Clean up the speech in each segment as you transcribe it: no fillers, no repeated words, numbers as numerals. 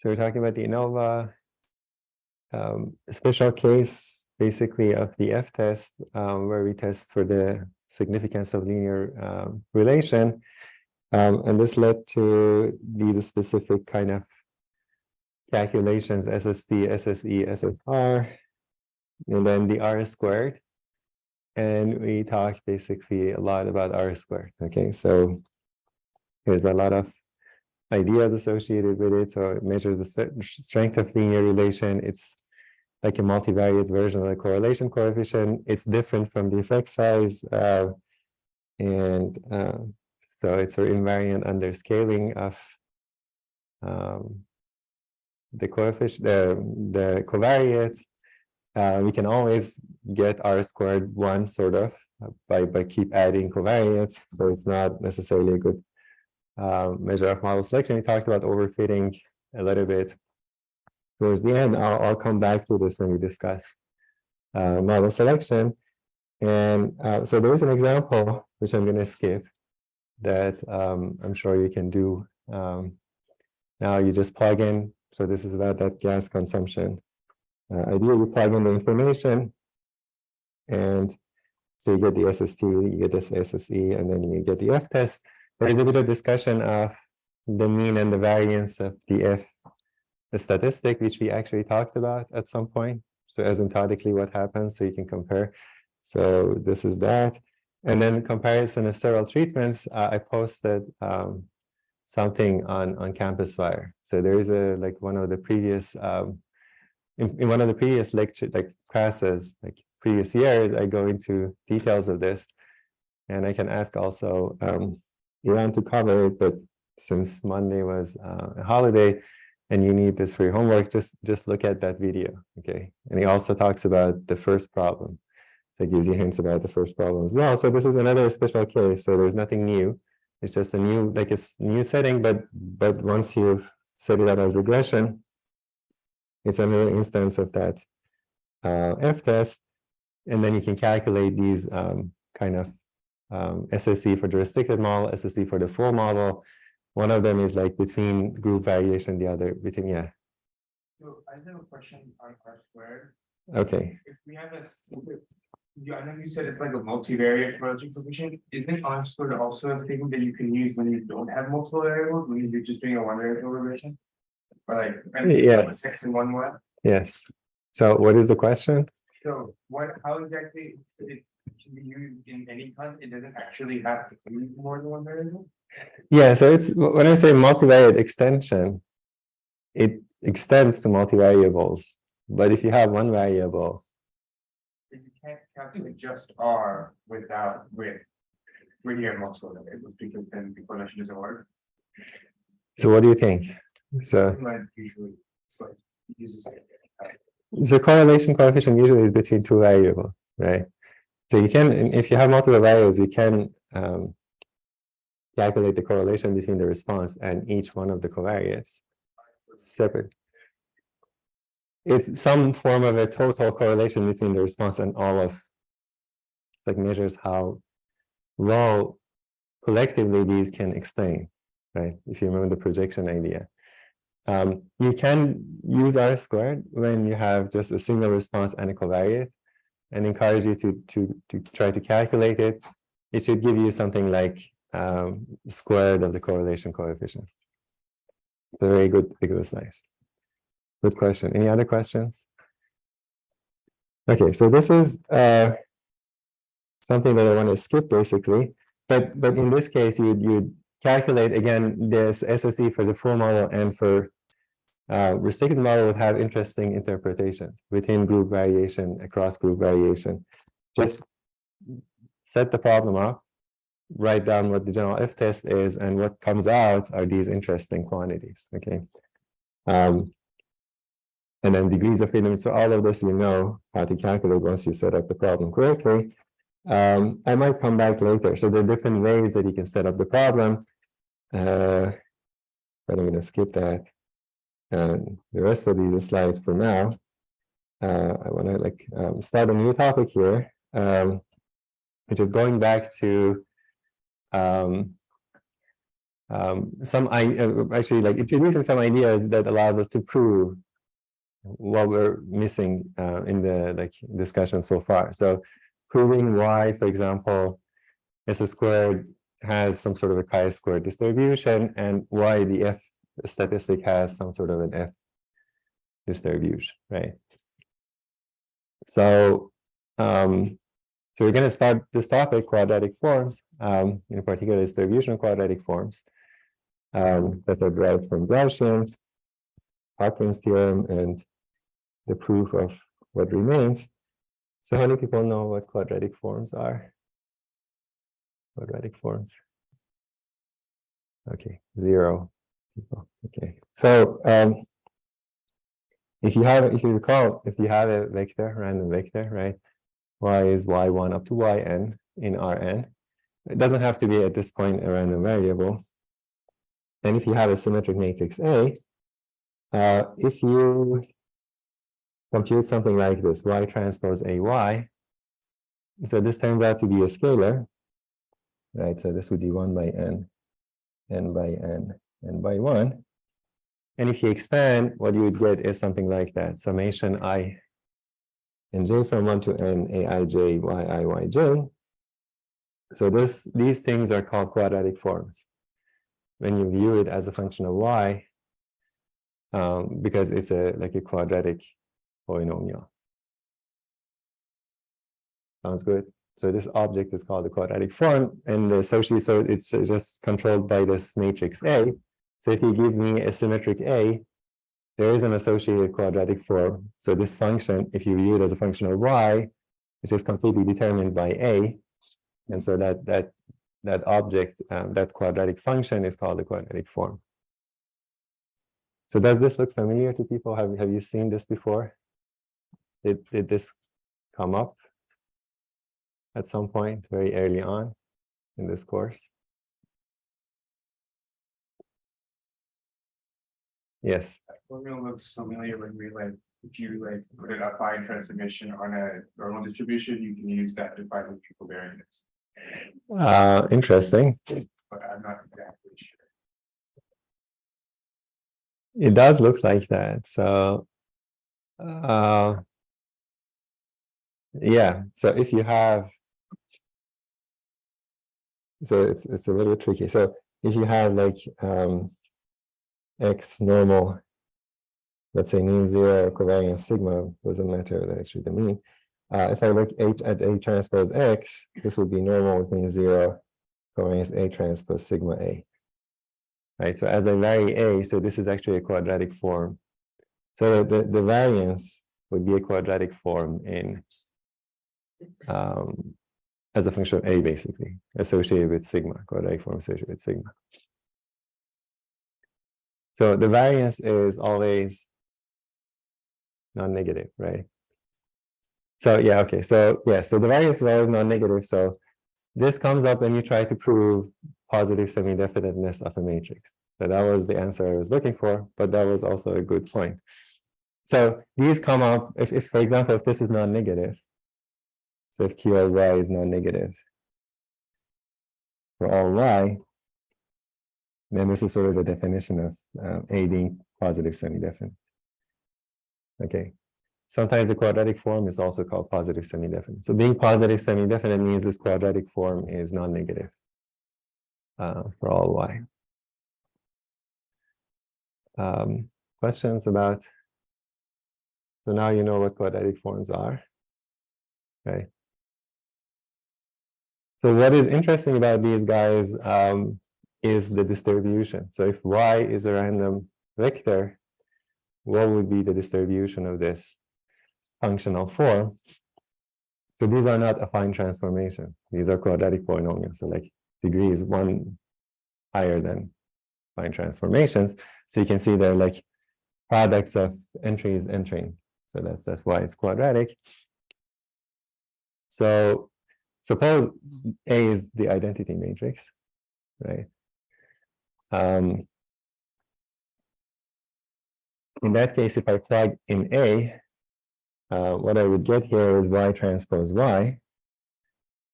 So we're talking about the ANOVA special case, basically, of the F-test, where we test for the significance of linear relation. And this led to the specific kind of calculations, SST, SSE, SSR, and then the R squared. And we talked basically a lot about R squared. Okay, so there's a lot of ideas associated with it. So it measures the strength of linear relation. It's like a multivariate version of the correlation coefficient. It's different from the effect size. So it's an invariant under scaling of the coefficient, the covariates. We can always get R squared 1 sort of by keep adding covariates. So it's not necessarily a good measure of model selection. We talked about overfitting a little bit towards the end. I'll come back to this when we discuss model selection. And so there's an example, which I'm going to skip, that I'm sure you can do. Now you just plug in. So this is about that gas consumption. Ideally, you plug in the information, and so you get the SST, you get this SSE, and then you get the F-test. There is a bit of discussion of the mean and the variance of the statistic, which we actually talked about at some point. So asymptotically, what happens, so you can compare. So this is that. And then comparison of several treatments. I posted something on Campus Fire. So there is like one of the previous in one of the previous lecture classes, like previous years, I go into details of this, and I can ask also Iran to cover it. But since Monday was a holiday, and you need this for your homework, just look at that video, okay? And he also talks about the first problem, so it gives you hints about the first problem as well. So this is another special case. So there's nothing new. It's just a new, like it's new setting, but once you've set it up as regression, it's another instance of that F-test, and then you can calculate these kind of SSE for the restricted model, SSE for the full model. One of them is like between group variation, the other between, yeah. So I have a question on R squared. Okay. If we have I know you said it's like a multivariate correlation coefficient. Isn't R squared also a thing that you can use when you don't have multiple variables, when you're just doing a one variable regression? Or like, yeah, 6 and 1 1? Yes. So what is the question? So how exactly it can be used in any context? It doesn't actually have to use more than one variable? Yeah, so it's, when I say multivariate extension, it extends to multivariables. But if you have one variable, You can't calculate just R when you have multiple variables, because then the correlation doesn't work. so what do you think? So Usually it's like it uses the correlation coefficient usually is between two variables, right? So you can, if you have multiple variables, you can calculate the correlation between the response and each one of the covariates separate. It's some form of a total correlation between the response and all of, like, measures how well collectively these can explain, right? If you remember the projection idea. You can use R squared when you have just a single response and a covariate, and encourage you to try to calculate it. It should give you something like squared of the correlation coefficient. It's a very good exercise. Good question. Any other questions? Okay, so this is something that I want to skip basically, but in this case you calculate again this SSE for the full model, and for restricted model would have interesting interpretations within group variation, across group variation. Just set the problem up, write down what the general F-test is, and what comes out are these interesting quantities, okay? And then degrees of freedom. So all of this you know how to calculate once you set up the problem correctly. I might come back later. So there are different ways that you can set up the problem. But I'm going to skip that. And the rest of these slides for now. I want to start a new topic here, which is going back to actually like introducing some ideas that allows us to prove what we're missing in the like discussion so far. So proving why, for example, S squared has some sort of a chi-square distribution, and why the F statistic has some sort of an F distribution, right? So, so we're going to start this topic, quadratic forms, in particular distribution quadratic forms that are derived from Gaussians, Cochran's theorem, and the proof of what remains. So how many people know what quadratic forms are? Quadratic forms. Okay, 0 people. Okay, so if you recall, if you have a vector, random vector, right? Y is y1 up to yn in Rn. It doesn't have to be at this point a random variable. And if you have a symmetric matrix A, if you compute something like this, y transpose AY, so this turns out to be a scalar, right? So this would be 1 by n, n by n, n by 1. And if you expand, what you would get is something like that, summation I and j from 1 to n, aij, yi, yj. So these things are called quadratic forms when you view it as a function of y, because it's like a quadratic polynomial. Sounds good. So this object is called a quadratic form, and associated, so it's just controlled by this matrix A. So if you give me a symmetric A, there is an associated quadratic form. So this function, if you view it as a function of y, is just completely determined by A, and so that object, that quadratic function, is called a quadratic form. So does this look familiar to people? Have you seen this before? Did this come up at some point very early on in this course? Yes. That formula looks familiar when we if you put an affine transformation on a normal distribution, you can use that to find the covariance. Interesting. But I'm not exactly sure. It does look like that. So yeah, so if you have, so it's a little bit tricky. So if you have like x normal, let's say mean 0, covariance sigma, doesn't matter actually the mean. If I look at A transpose X, this would be normal with mean 0, covariance A transpose sigma A. Right, so as I vary A, so this is actually a quadratic form. So the variance would be a quadratic form in as a function of A, basically, associated with sigma, quadratic form associated with sigma. So the variance is always non-negative, right? So yeah, okay, so yeah, so the variance is always non-negative. So this comes up when you try to prove positive semi-definiteness of a matrix. So that was the answer I was looking for, but that was also a good point. So these come up if for example, if this is non-negative, so if Q of y is non-negative for all y, then this is sort of the definition of A being positive semi-definite. Okay. Sometimes the quadratic form is also called positive semi-definite. So being positive semi-definite means this quadratic form is non-negative for all y. Questions about? So now you know what quadratic forms are. Okay. So what is interesting about these guys is the distribution. So if y is a random vector, what would be the distribution of this functional form? So these are not affine transformations. These are quadratic polynomials. So like degree is 1 higher than affine transformations. So you can see they're like products of entries entering. So that's why it's quadratic. So suppose A is the identity matrix, right? In that case, if I plug in A, what I would get here is y transpose y,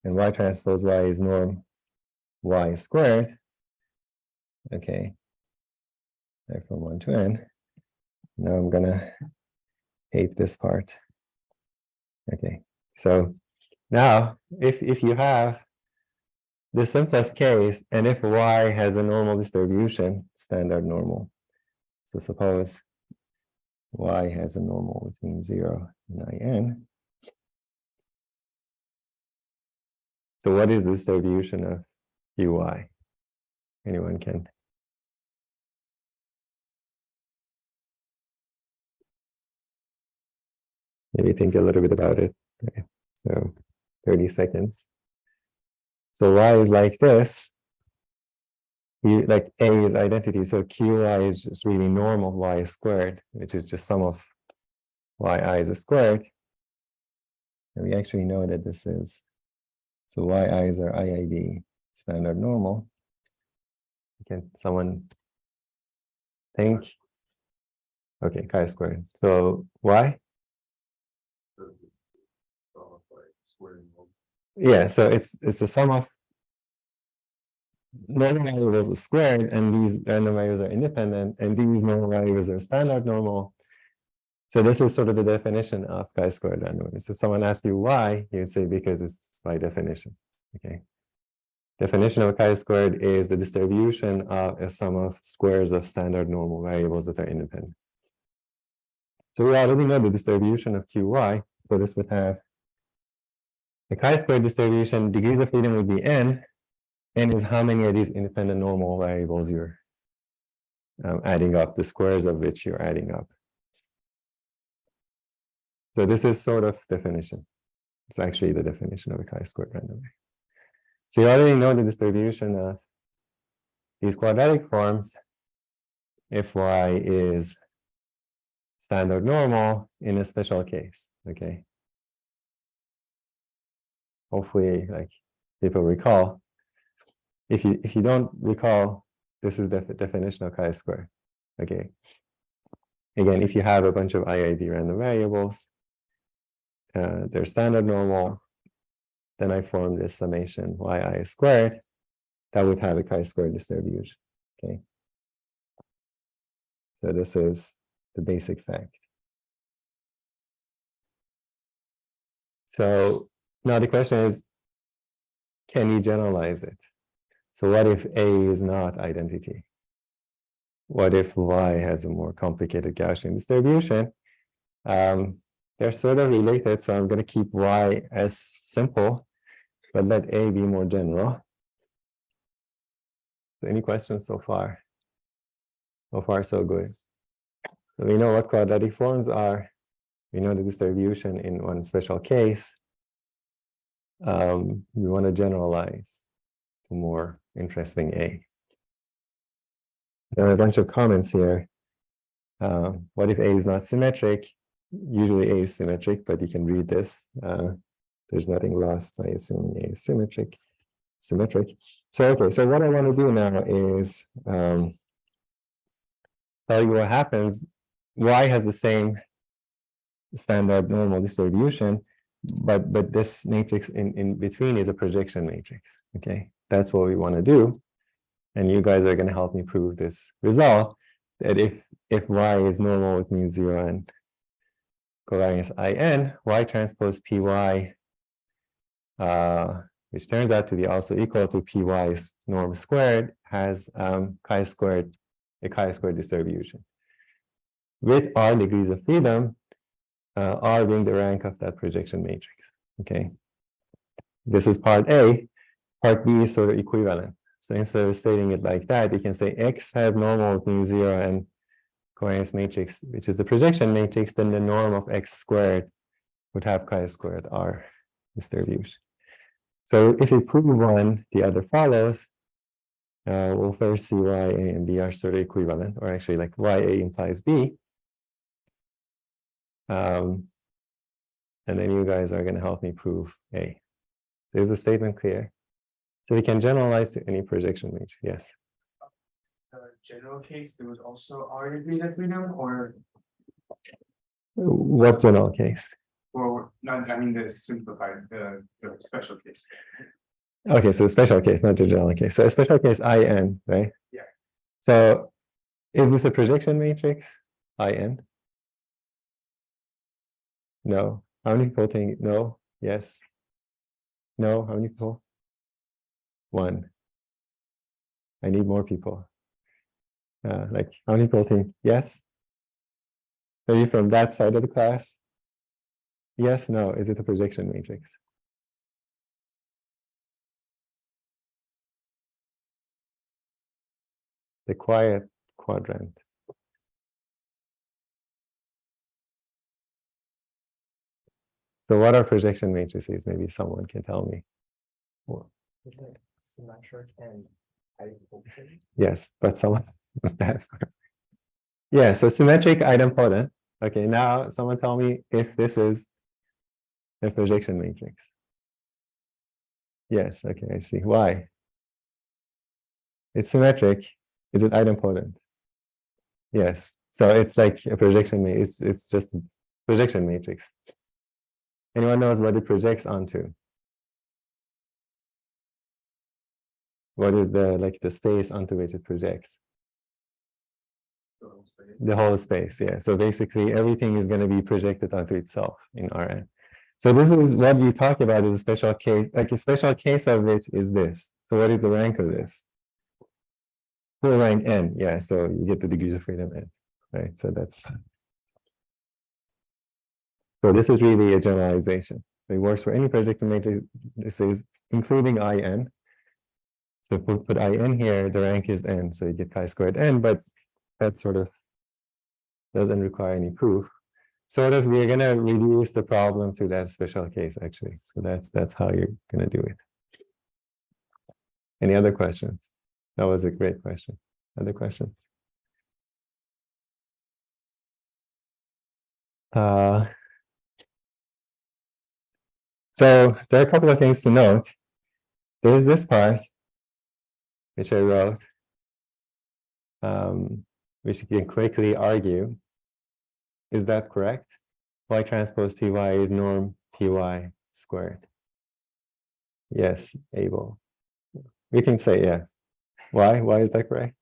and y transpose y is norm y squared. Okay. Right, from 1 to n. Now I'm gonna hate this part. Okay, so now if you have the simplest case, and if y has a normal distribution, standard normal. So suppose y has a normal between 0 and in. So what is the distribution of qy? Anyone can? Maybe think a little bit about it. Okay. So 30 seconds. So y is like this. Like a is identity, so qy is just really normal y squared, which is just sum of yi is squared. And we actually know that this is, so yi's are IID, standard normal. Can someone think? Okay, chi-squared. So y? Yeah, so it's the sum of normal variables squared, and these random variables are independent, and these normal variables are standard normal. So this is sort of the definition of chi-squared randomness. If someone asks you why, you would say because it's by definition. Okay. Definition of chi-squared is the distribution of a sum of squares of standard normal variables that are independent. So we already know the distribution of qy. So this would have the chi-squared distribution, degrees of freedom would be n. N is how many of these independent normal variables you're adding up, the squares of which you're adding up. So this is sort of definition. It's actually the definition of a chi-squared random variable. So you already know the distribution of these quadratic forms if y is standard normal in a special case. Okay. Hopefully, like people recall. If you don't recall, this is the definition of chi-squared. Okay. Again, if you have a bunch of IID random variables, they're standard normal, then I form this summation yi squared that would have a chi-squared distribution. Okay. So this is the basic fact. So now the question is, can you generalize it? So what if A is not identity? What if Y has a more complicated Gaussian distribution? They're sort of related, so I'm going to keep Y as simple, but let A be more general. So any questions so far? So far, so good. So we know what quadratic forms are. We know the distribution in one special case. We want to generalize to more interesting A. There are a bunch of comments here. What if A is not symmetric? Usually A is symmetric, but you can read this. There's nothing lost by assuming A is symmetric. So okay, so what I want to do now is tell you what happens. Y has the same standard normal distribution, but this matrix in between is a projection matrix. Okay, that's what we want to do. And you guys are going to help me prove this result, that if y is normal with mean 0 and covariance in, y transpose py, which turns out to be also equal to py's norm squared, has chi-squared, a chi-squared distribution. With r degrees of freedom, r being the rank of that projection matrix. Okay, this is part A. Part B is sort of equivalent. So instead of stating it like that, you can say X has normal between 0 and covariance matrix, which is the projection matrix, then the norm of X squared would have chi-squared R distribution. So if we prove one, the other follows. We'll first see why A and B are sort of equivalent, or actually like why A implies B. And then you guys are going to help me prove A. So is the statement clear? So we can generalize to any projection matrix. Yes. General case, there was also R degree of freedom, or What general case? or not? I mean the simplified, the special case. Okay, so special case, not the general case. So a special case IN, right? Yeah. So is this a projection matrix? In? No. How many people think no? Yes. No. How many people? 1. I need more people. Like how many people think yes? Maybe from that side of the class? Yes, no. Is it a projection matrix? The quiet quadrant. So what are projection matrices? Maybe someone can tell me. Is it symmetric and idempotent? Yes, but someone. Yeah, so symmetric idempotent. Okay, now someone tell me if this is a projection matrix. Yes, okay, I see. Why? It's symmetric. Is it idempotent? Yes. So it's like a projection matrix. It's just a projection matrix. Anyone knows what it projects onto? What is the space onto which it projects? The whole space, yeah. So basically everything is going to be projected onto itself in Rn. So this is what we talk about as a special case, like a special case of which is this. So what is the rank of this? Full rank n, yeah. So you get the degrees of freedom n, right? So that's. So this is really a generalization. So it works for any projection matrix. This is including In. So if we put In here, the rank is n. So you get chi-squared n, but that sort of doesn't require any proof. Sort of, we're going to reduce the problem to that special case, actually. So that's how you're going to do it. Any other questions? That was a great question. Other questions? So there are a couple of things to note. There's this part, which I wrote, which you can quickly argue. Is that correct? Y transpose Py is norm Py squared. Yes, able. We can say, yeah. Why? Why is that correct?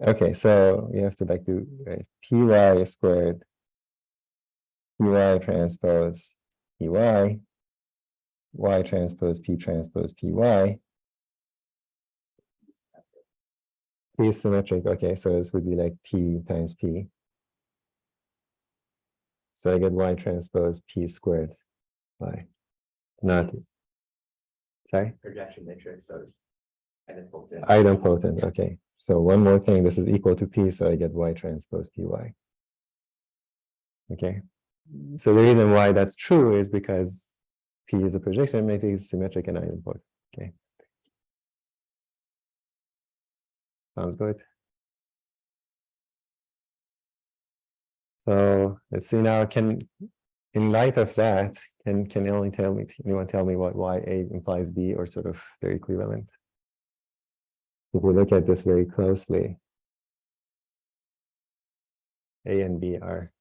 Okay, so we have to like do right, Py squared, Py transpose Py, Y transpose P transpose Py. P is symmetric. Okay, so this would be like P times P. So I get Y transpose P squared. Y. Not. Sorry? Projection matrix, so it's idempotent. Idempotent. Okay. So one more thing. This is equal to P, so I get Y transpose Py. Okay. So the reason why that's true is because P is a projection matrix, symmetric and idempotent. Okay. Sounds good. So let's see now, in light of that, can anyone tell me what YA implies B, or sort of their equivalent? If we look at this very closely, A and B are.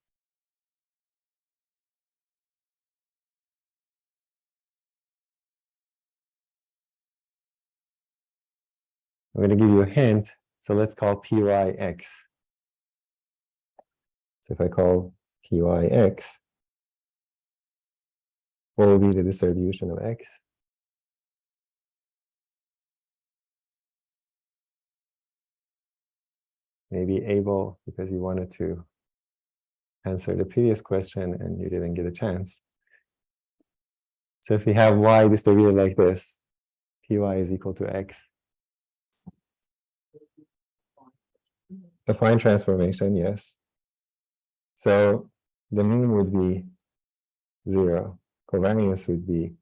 I'm going to give you a hint. So let's call PYX. So if I call PYX, what will be the distribution of X? Maybe able, because you wanted to answer the previous question and you didn't get a chance. So if we have Y distributed like this, PY is equal to X. Affine transformation, yes. So the mean would be 0. Covariance would be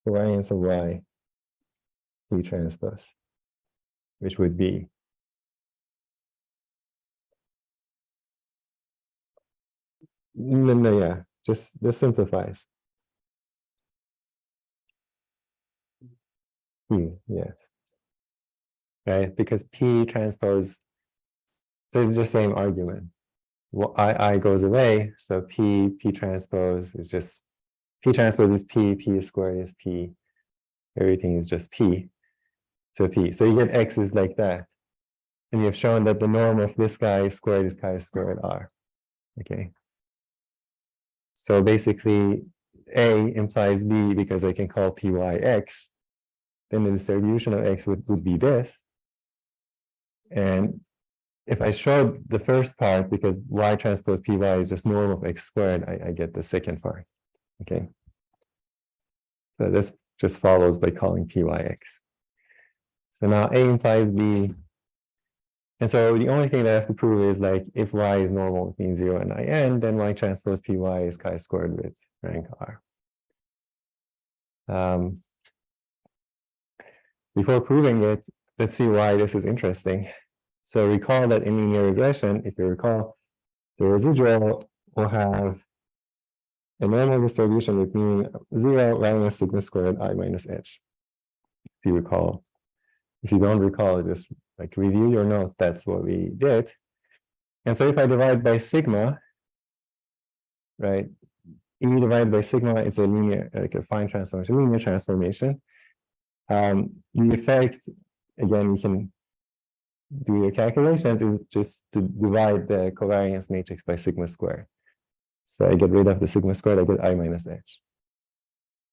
covariance of Y P transpose, which would be no, yeah, just this simplifies. P, yes. Right, because P transpose, so it's just same argument. Well, I goes away, so P transpose is just P transpose is P, P squared is P. Everything is just P. So P. So you get X is like that. And you've shown that the norm of this guy squared is chi squared R. Okay. So basically, A implies B because I can call Py X. Then the distribution of X would be this. And if I showed the first part, because Y transpose Py is just norm of X squared, I get the second part. Okay. So this just follows by calling Pyx. So now A implies B. And so the only thing that I have to prove is like if Y is normal between 0 and IN, then Y transpose Py is chi squared with rank R. Before proving it, let's see why this is interesting. So recall that in linear regression, if you recall, the residual will have a normal distribution with mean 0 minus sigma squared I minus h. If you recall. If you don't recall, just like review your notes, that's what we did. And so if I divide by sigma, right, E divided by sigma is a linear, like a fine transformation, linear transformation. The effect, again, you can do your calculations, is just to divide the covariance matrix by sigma squared. So I get rid of the sigma squared, I get I minus h.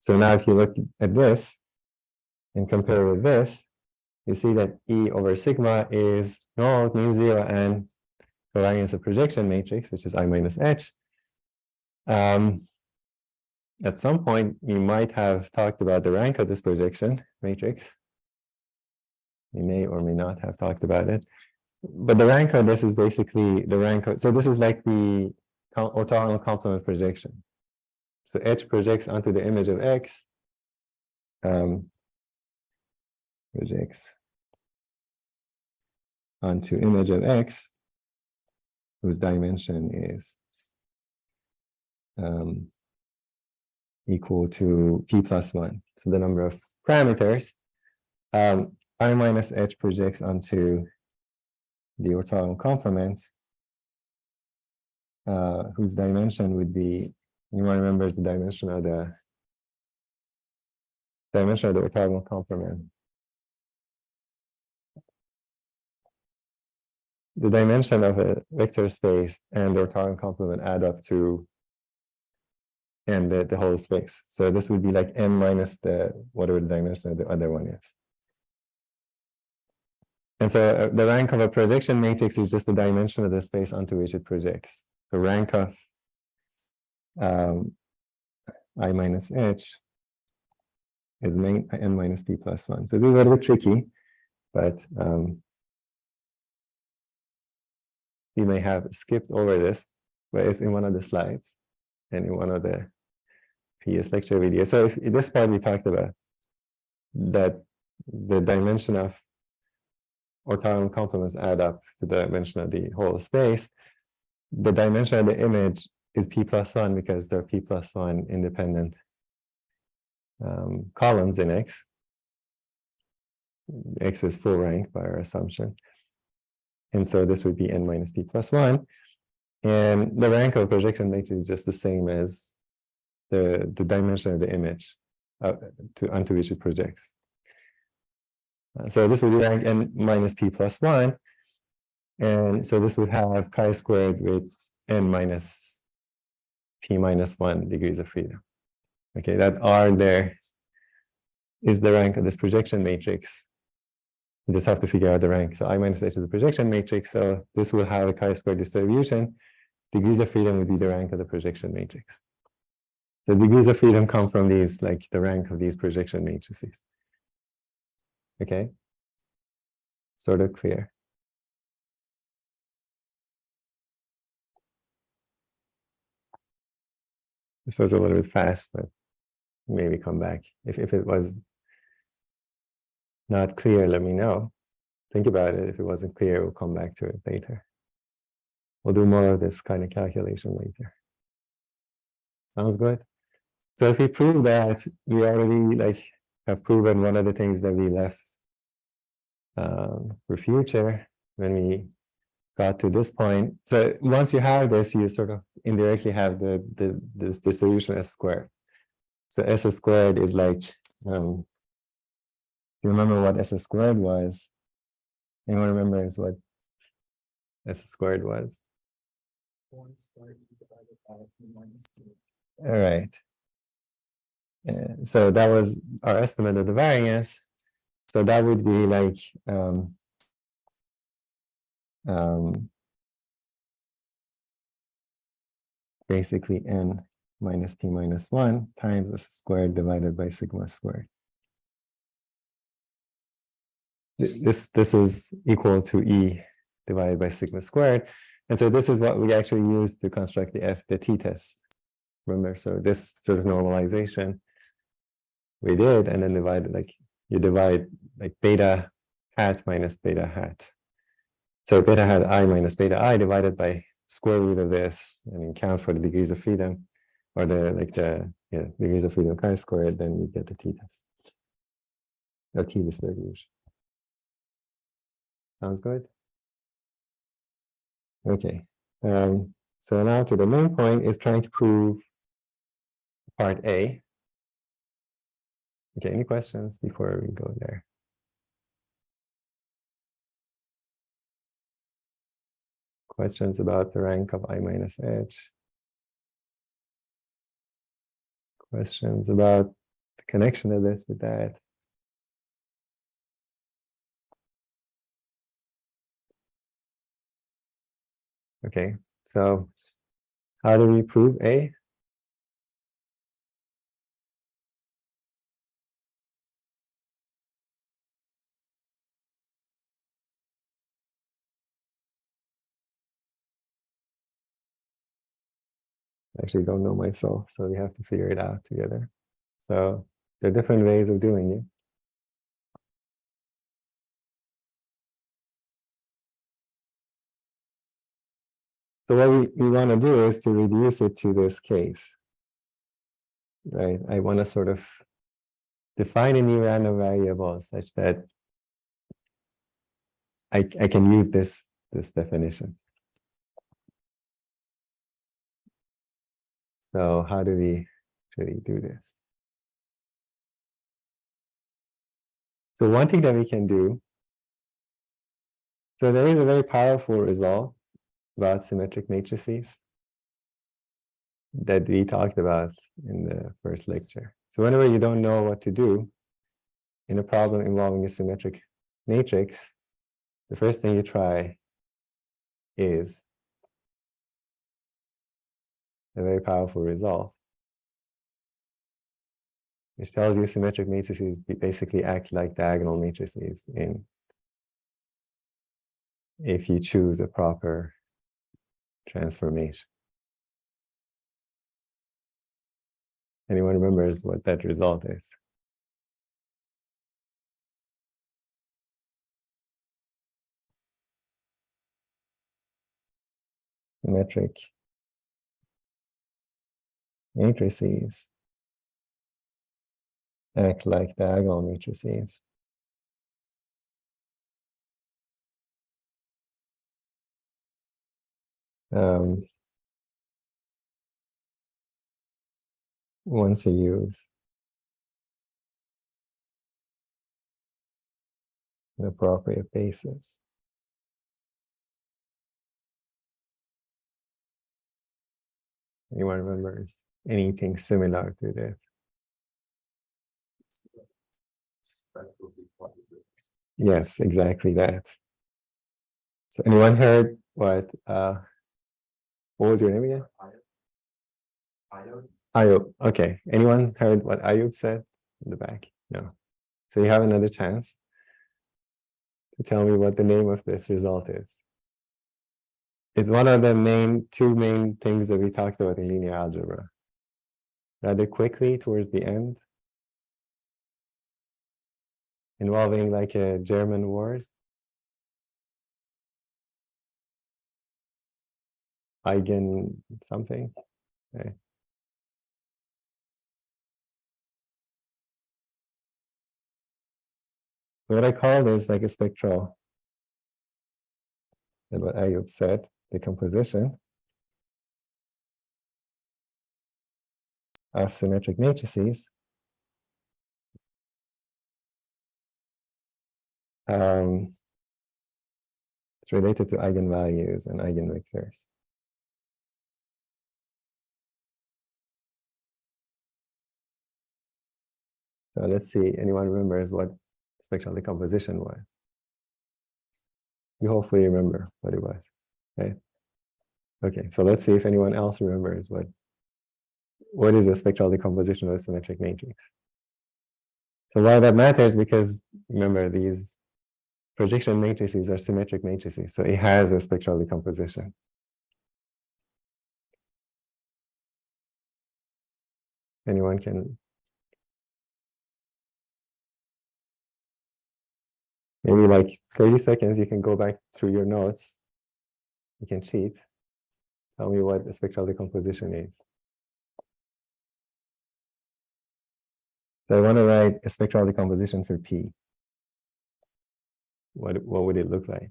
So now if you look at this and compare with this, you see that E over sigma is null, mean 0, and covariance of projection matrix, which is I minus h. At some point, you might have talked about the rank of this projection matrix. You may or may not have talked about it. But the rank of this is basically the rank of, so this is like the orthogonal complement projection. So H projects onto the image of X, projects onto image of X, whose dimension is equal to P plus 1. So the number of parameters, I minus H projects onto the orthogonal complement, whose dimension would be, anyone remembers the dimension of the orthogonal complement? The dimension of a vector space and the orthogonal complement add up to n, the whole space. So this would be like n minus the whatever the dimension of the other one is. And so the rank of a projection matrix is just the dimension of the space onto which it projects. The rank of I minus h is n minus p plus 1. So this is a little bit tricky, but you may have skipped over this, but it's in one of the slides and in one of the PS lecture videos. So if in this part we talked about that the dimension of orthogonal complements add up to the dimension of the whole space. The dimension of the image is p plus 1 because there are p plus 1 independent columns in X. X is full rank by our assumption. And so this would be n minus p plus 1. And the rank of a projection matrix is just the same as the dimension of the image onto which it projects. So this would be rank n minus p plus 1. And so this would have chi squared with n minus p minus 1 degrees of freedom. Okay, that R there is the rank of this projection matrix. You just have to figure out the rank. So I minus h is the projection matrix. So this will have a chi-square distribution. Degrees of freedom would be the rank of the projection matrix. So degrees of freedom come from these, like the rank of these projection matrices. Okay, sort of clear. This was a little bit fast, but maybe come back. If it was not clear, let me know. Think about it. If it wasn't clear, we'll come back to it later. We'll do more of this kind of calculation later. Sounds good. So if we prove that, we already have proven one of the things that we left for future when we got to this point. So once you have this, you sort of indirectly have this distribution as squared. So S squared is like, you remember what S squared was? Anyone remembers what S squared was? 1 squared divided by 2 minus 2. All right. So that was our estimate of the variance. So that would be like basically n minus p minus 1 times s squared divided by sigma squared. This is equal to E divided by sigma squared. And so this is what we actually use to construct the t-test. Remember, so this sort of normalization we did, and then divided, like you divide like beta hat minus beta hat. So beta hat I minus beta I divided by square root of this, and you count for the degrees of freedom, or the degrees of freedom chi-squared, then we get the t-test. Or t-distribution. Sounds good? Okay. So now to the main point is trying to prove part A. Okay, any questions before we go there? Questions about the rank of I minus h? Questions about the connection of this with that? Okay, so how do we prove A? I actually don't know myself, so we have to figure it out together. So there are different ways of doing it. So what we want to do is to reduce it to this case, right? I want to sort of define a new random variable such that I can use this definition. So how do we actually do this? So one thing that we can do, so there is a very powerful result about symmetric matrices that we talked about in the first lecture. So whenever you don't know what to do in a problem involving a symmetric matrix, the first thing you try is a very powerful result, which tells you symmetric matrices basically act like diagonal matrices if you choose a proper transformation. Anyone remembers what that result is? Symmetric matrices act like diagonal matrices. Once we use an appropriate basis. Anyone remembers anything similar to this? Yes, exactly that. So anyone heard what was your name again? Ayub. Okay. Anyone heard what Ayub said in the back? No. So you have another chance to tell me what the name of this result is. It's one of the two main things that we talked about in linear algebra. Rather quickly towards the end, involving like a German word. Eigen something. Okay. What I call this like a spectral, and what Ayub said, decomposition of symmetric matrices, it's related to eigenvalues and eigenvectors. So let's see, anyone remembers what spectral decomposition was? You hopefully remember what it was, right? Okay, so let's see if anyone else remembers what is the spectral decomposition of a symmetric matrix. So why that matters, because remember, these projection matrices are symmetric matrices, so it has a spectral decomposition. Anyone can maybe like 30 seconds, you can go back through your notes. You can cheat. Tell me what the spectral decomposition is. So I want to write a spectral decomposition for P. What would it look like?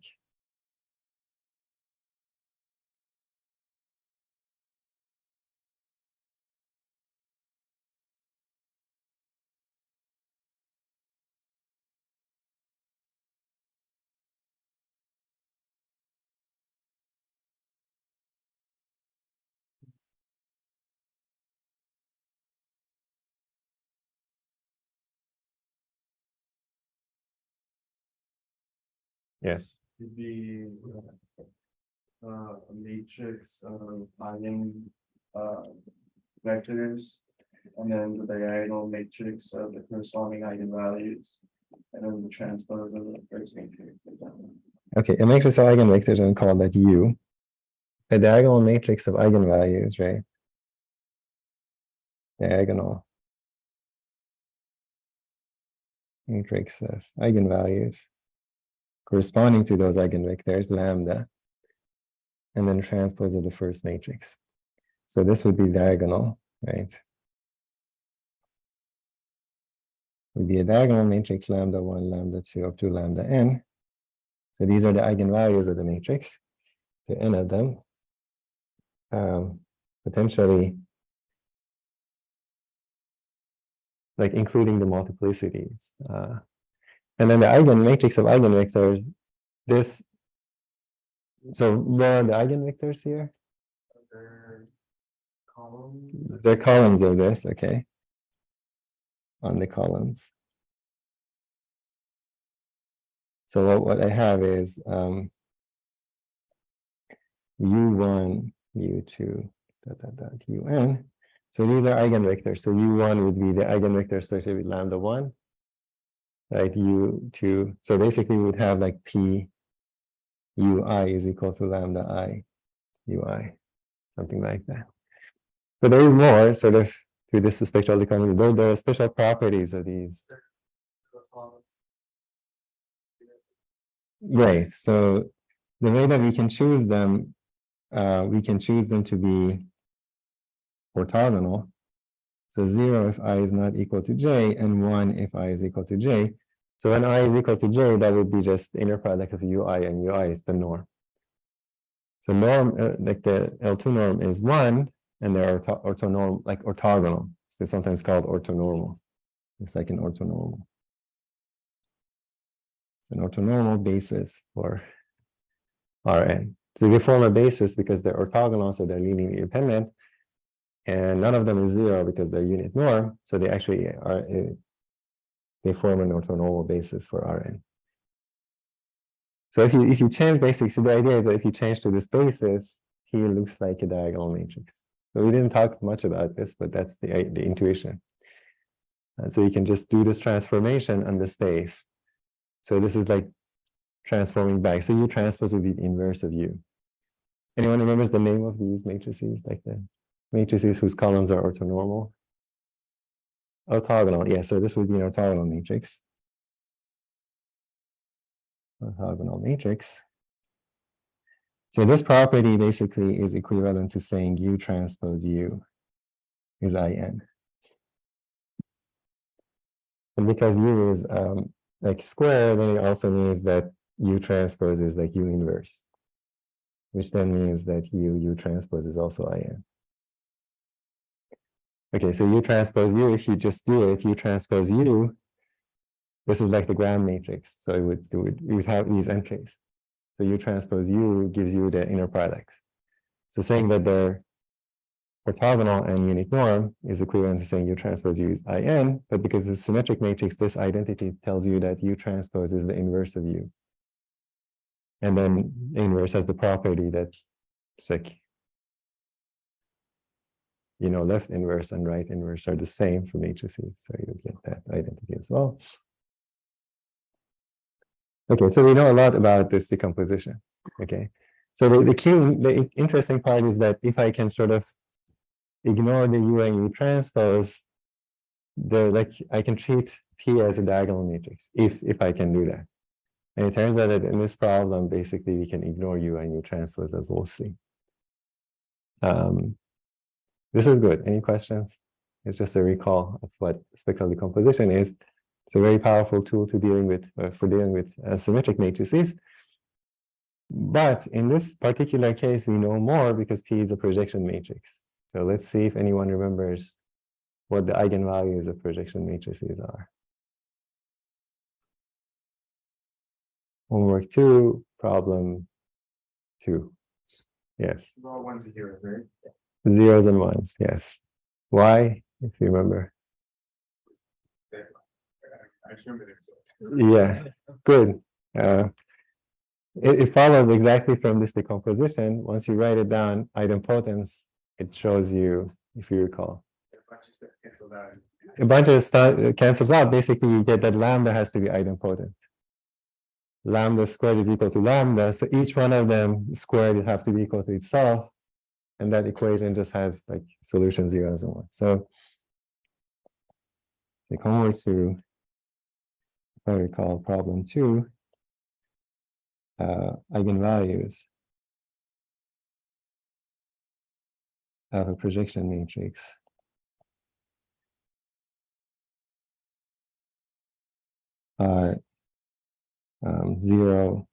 Yes. It'd be a matrix of eigen vectors, and then the diagonal matrix of the corresponding eigenvalues, and then the transpose of the first matrix. Okay, a matrix of eigenvectors, and call that U. A diagonal matrix of eigenvalues, right? Diagonal matrix of eigenvalues corresponding to those eigenvectors, lambda, and then transpose of the first matrix. So this would be diagonal, right? Would be a diagonal matrix lambda 1, lambda 2, up to lambda n. So these are the eigenvalues of the matrix, the n of them. Potentially, like including the multiplicities. And then the eigenmatrix of eigenvectors, this, so what are the eigenvectors here? They're columns. They're columns of this, okay. On the columns. So what I have is u1, u2, un. So these are eigenvectors. So u1 would be the eigenvector associated with lambda 1, right? u2. So basically we would have like p ui is equal to lambda I ui, something like that. But there is more sort of to this spectral decomposition. There are special properties of these. Right. So the way that we can choose them to be orthogonal. So 0 if I is not equal to j, and 1 if I is equal to j. So when I is equal to j, that would be just the inner product of ui, and ui is the norm. So norm, like the L2 norm is 1, and they're orthonormal, like orthogonal. So it's sometimes called orthonormal. It's like an orthonormal. It's an orthonormal basis for Rn. So they form a basis because they're orthogonal, so they're linearly independent. And none of them is 0 because they're unit norm. So they actually are, they form an orthonormal basis for Rn. So if you change basically, so the idea is that if you change to this basis, here looks like a diagonal matrix. So we didn't talk much about this, but that's the intuition. So you can just do this transformation on the space. So this is like transforming back. So U transpose would be the inverse of U. Anyone remembers the name of these matrices, like the matrices whose columns are orthonormal? Orthogonal, yeah, so this would be an orthogonal matrix. Orthogonal matrix. So this property basically is equivalent to saying U transpose U is IN. And because U is like square, then it also means that U transpose is like U inverse, which then means that U transpose is also IN. Okay, so U transpose U, if you just do it, U transpose U, this is like the Gram matrix. So you would have these entries. So U transpose U gives you the inner products. So saying that they're orthogonal and unique norm is equivalent to saying U transpose U is IN, but because it's a symmetric matrix, this identity tells you that U transpose is the inverse of U. And then inverse has the property that it's like, you know, left inverse and right inverse are the same for matrices. So you get that identity as well. Okay, so we know a lot about this decomposition. Okay, so the interesting part is that if I can sort of ignore the U and U transpose, I can treat P as a diagonal matrix if I can do that. And it turns out that in this problem, basically we can ignore U and U transpose, as we'll see. This is good. Any questions? It's just a recall of what spectral decomposition is. It's a very powerful tool to dealing with for dealing with symmetric matrices. But in this particular case, we know more because P is a projection matrix. So let's see if anyone remembers what the eigenvalues of projection matrices are. Homework 2, problem 2. Yes. All ones and zeros, right? Zeros and ones, yes. Why, if you remember? I remember it. Yeah, good. It follows exactly from this decomposition. Once you write it down, idempotence, it shows you, if you recall. A bunch of stuff cancels out. Basically, you get that lambda has to be idempotent. Lambda squared is equal to lambda, so each one of them squared would have to be equal to itself, and that equation just has like solution zeros and ones. So take homework to, if I recall, problem 2, eigenvalues of a projection matrix are 0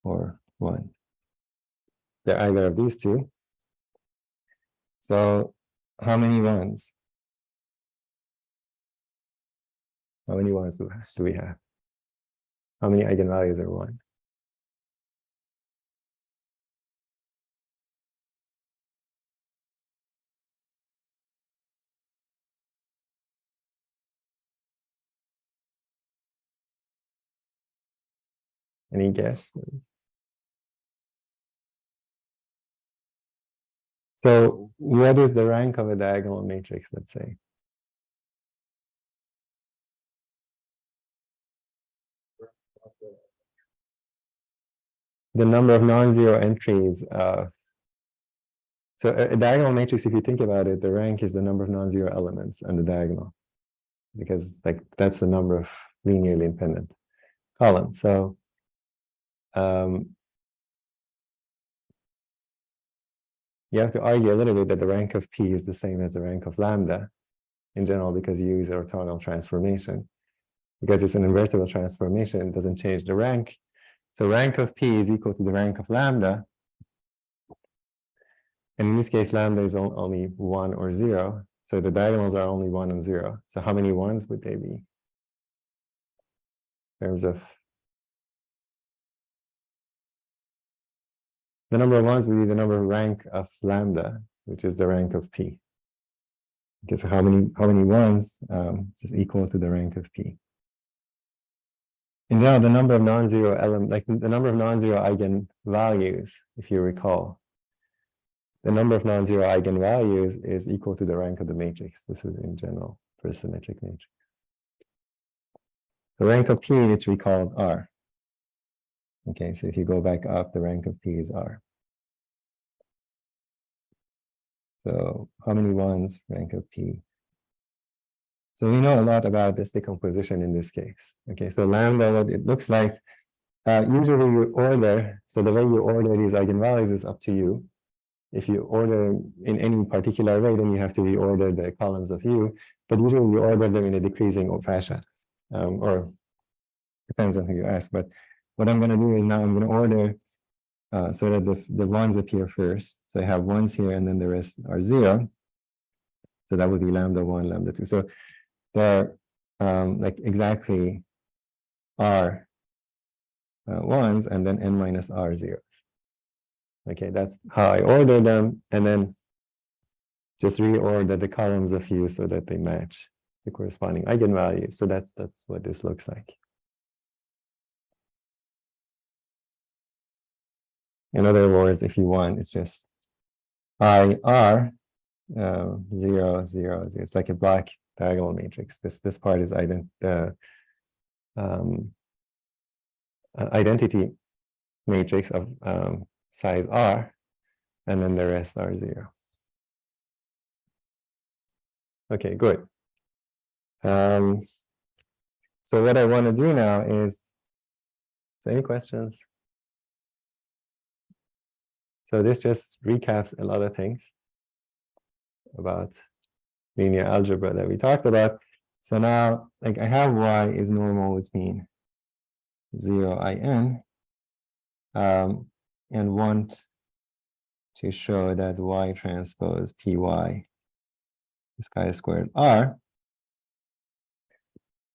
or 1. They're either of these two. So how many ones? How many ones do we have? How many eigenvalues are 1? Any guess? So what is the rank of a diagonal matrix, let's say? The number of non-zero entries. So a diagonal matrix, if you think about it, the rank is the number of non-zero elements on the diagonal, because like that's the number of linearly independent columns. So you have to argue a little bit that the rank of P is the same as the rank of lambda in general, because you use an orthogonal transformation. Because it's an invertible transformation, it doesn't change the rank. So rank of P is equal to the rank of lambda. And in this case, lambda is only 1 or 0. So the diagonals are only 1 and 0. So how many ones would they be? In terms of the number of ones would be the number of rank of lambda, which is the rank of P. Okay, so how many ones is equal to the rank of P. And now the number of non-zero elements, like the number of non-zero eigenvalues, if you recall, the number of non-zero eigenvalues is equal to the rank of the matrix. This is in general for a symmetric matrix. The rank of P, which we called R. Okay, so if you go back up, the rank of P is R. So how many ones rank of P? So we know a lot about this decomposition in this case. Okay, so lambda, what it looks like, usually you order, so the way you order these eigenvalues is up to you. If you order in any particular way, then you have to reorder the columns of U, but usually you order them in a decreasing fashion, or depends on who you ask. But what I'm going to do is now I'm going to order so that the ones appear first. So I have ones here and then the rest are 0. So that would be lambda 1, lambda 2. So there are like exactly r ones and then n minus r zeros. Okay, that's how I order them, and then just reorder the columns of u so that they match the corresponding eigenvalue. So that's what this looks like. In other words, if you want, it's just IR 0, 0, 0. It's like a black diagonal matrix. This part is identity matrix of size R, and then the rest are 0. Okay, good. So what I want to do now is, so any questions? So this just recaps a lot of things about linear algebra that we talked about. So now, like I have y is normal with mean 0 in, and want to show that y transpose py is chi-squared r.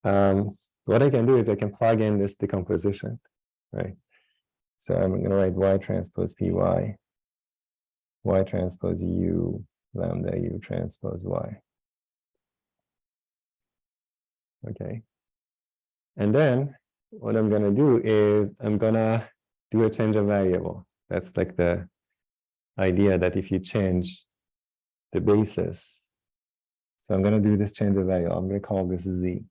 What I can do is I can plug in this decomposition, right? So I'm going to write y transpose py, y transpose u, lambda u transpose y. Okay. And then what I'm going to do is I'm going to do a change of variable. That's like the idea that if you change the basis. So I'm going to do this change of variable. I'm going to call this z.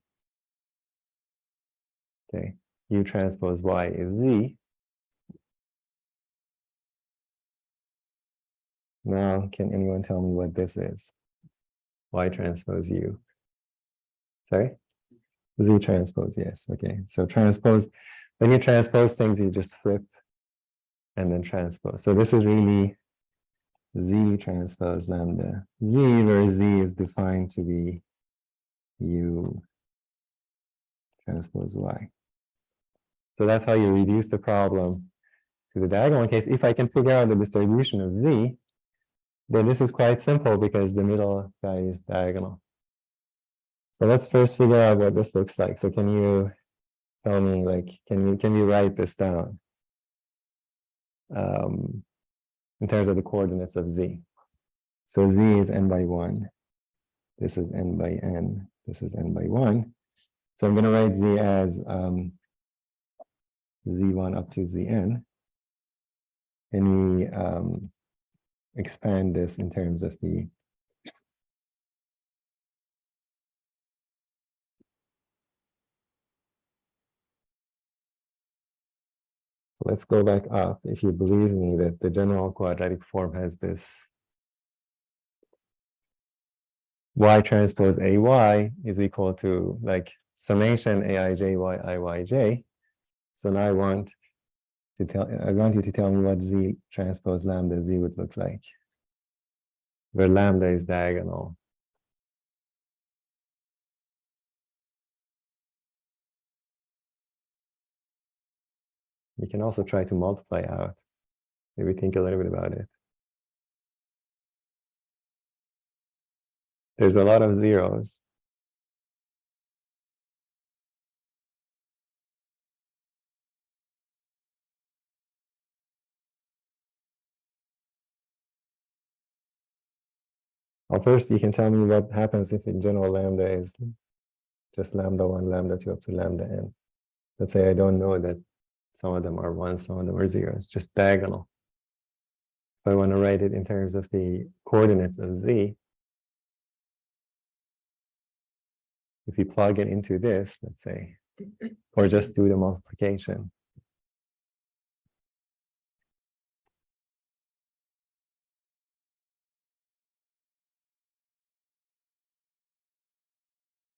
Okay. U transpose y is z. Now, can anyone tell me what this is? Y transpose u. Sorry? Z transpose, yes. Okay. So transpose, when you transpose things, you just flip and then transpose. So this is really z transpose lambda z, where z is defined to be u transpose y. So that's how you reduce the problem to the diagonal case. If I can figure out the distribution of z, then this is quite simple because the middle guy is diagonal. So let's first figure out what this looks like. So can you tell me, like, can you write this down in terms of the coordinates of z? So z is n by 1. This is n by n. This is n by 1. So I'm going to write z as z1 up to zn. And we expand this in terms of the let's go back up. If you believe me that the general quadratic form has this y transpose ay is equal to like summation aij y iyj. So now I want you to tell me what z transpose lambda z would look like, where lambda is diagonal. You can also try to multiply out. Maybe think a little bit about it. There's a lot of zeros. Well, first you can tell me what happens if in general lambda is just lambda 1, lambda 2 up to lambda n. Let's say I don't know that some of them are 1, some of them are 0. It's just diagonal. If I want to write it in terms of the coordinates of z, if you plug it into this, let's say, or just do the multiplication.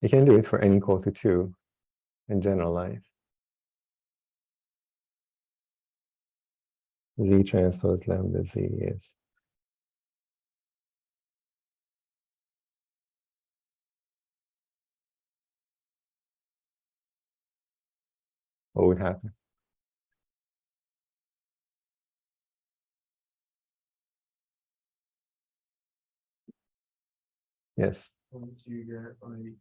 You can do it for n equal to 2 and generalize. Z transpose lambda z is what would happen? Yes. Once you get like,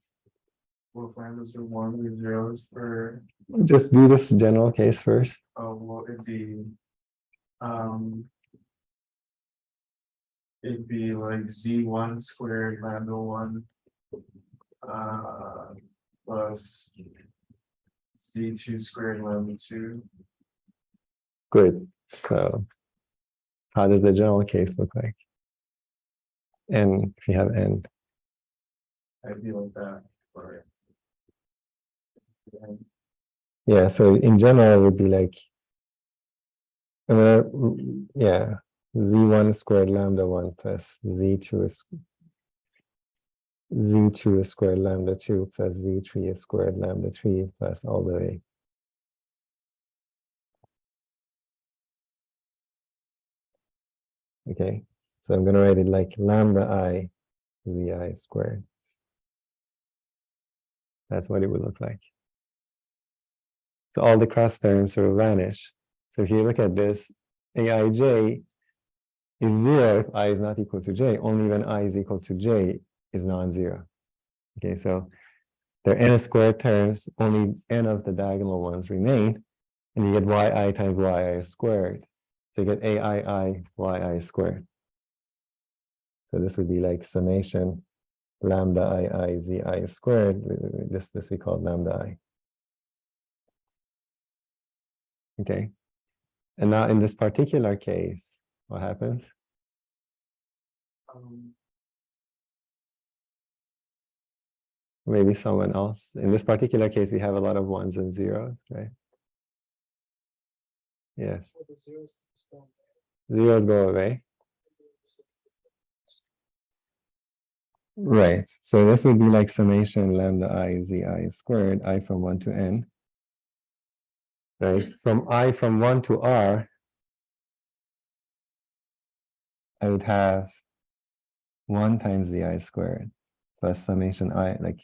well, lambdas are 1 or zeros for, Just do this general case first. well, um, it'd be like z1 squared lambda 1 plus z2 squared lambda 2. Good. So how does the general case look like? N, if you have N. I'd be like that. Or, Yeah, so in general, it would be like, yeah, z1 squared lambda 1 plus z2 is squared lambda 2 plus z3 is squared lambda 3 plus all the way. Okay, so I'm going to write it like lambda I zi squared. That's what it would look like. So all the cross terms sort of vanish. So if you look at this, aij is 0 if I is not equal to j. Only when I is equal to j is non-zero. Okay, so there are n squared terms, only n of the diagonal ones remain, and you get yi times yi squared. So you get aii yi squared. So this would be like summation lambda I zi squared. This we call lambda I. Okay. And now in this particular case, what happens? Maybe someone else. In this particular case, we have a lot of ones and zeros, right? Yes. Zeros go away. Right. So this would be like summation lambda I zi squared, I from 1 to n. Right? From I from 1 to r, I would have 1 times zi squared plus summation I, like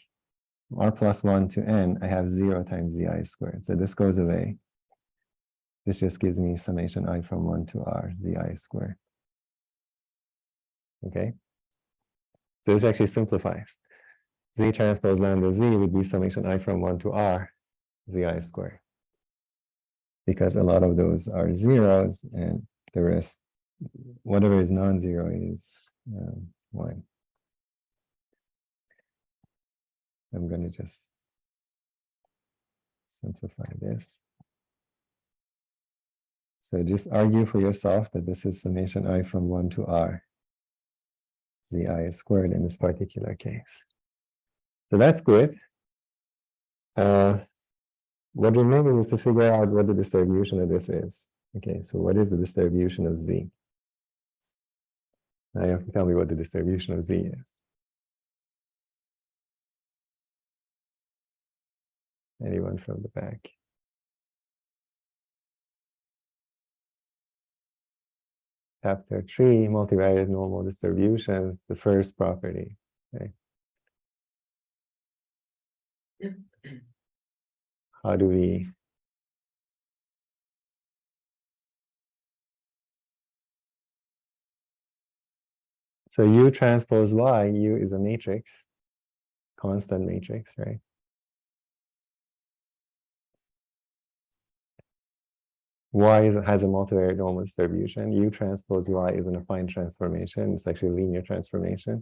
r plus 1 to n, I have 0 times zi squared. So this goes away. This just gives me summation I from 1 to r zi squared. Okay? So this actually simplifies. Z transpose lambda z would be summation I from 1 to r zi squared. Because a lot of those are zeros and the rest, whatever is non-zero is 1. I'm going to just simplify this. So just argue for yourself that this is summation I from 1 to r zi squared in this particular case. So that's good. What remains is to figure out what the distribution of this is. Okay, so what is the distribution of z? Now you have to tell me what the distribution of z is. Anyone from the back? Chapter 3, multivariate normal distributions, the first property. Okay. How do we so U transpose Y, U is a matrix, constant matrix, right? Y has a multivariate normal distribution. U transpose Y is an affine transformation. It's actually a linear transformation.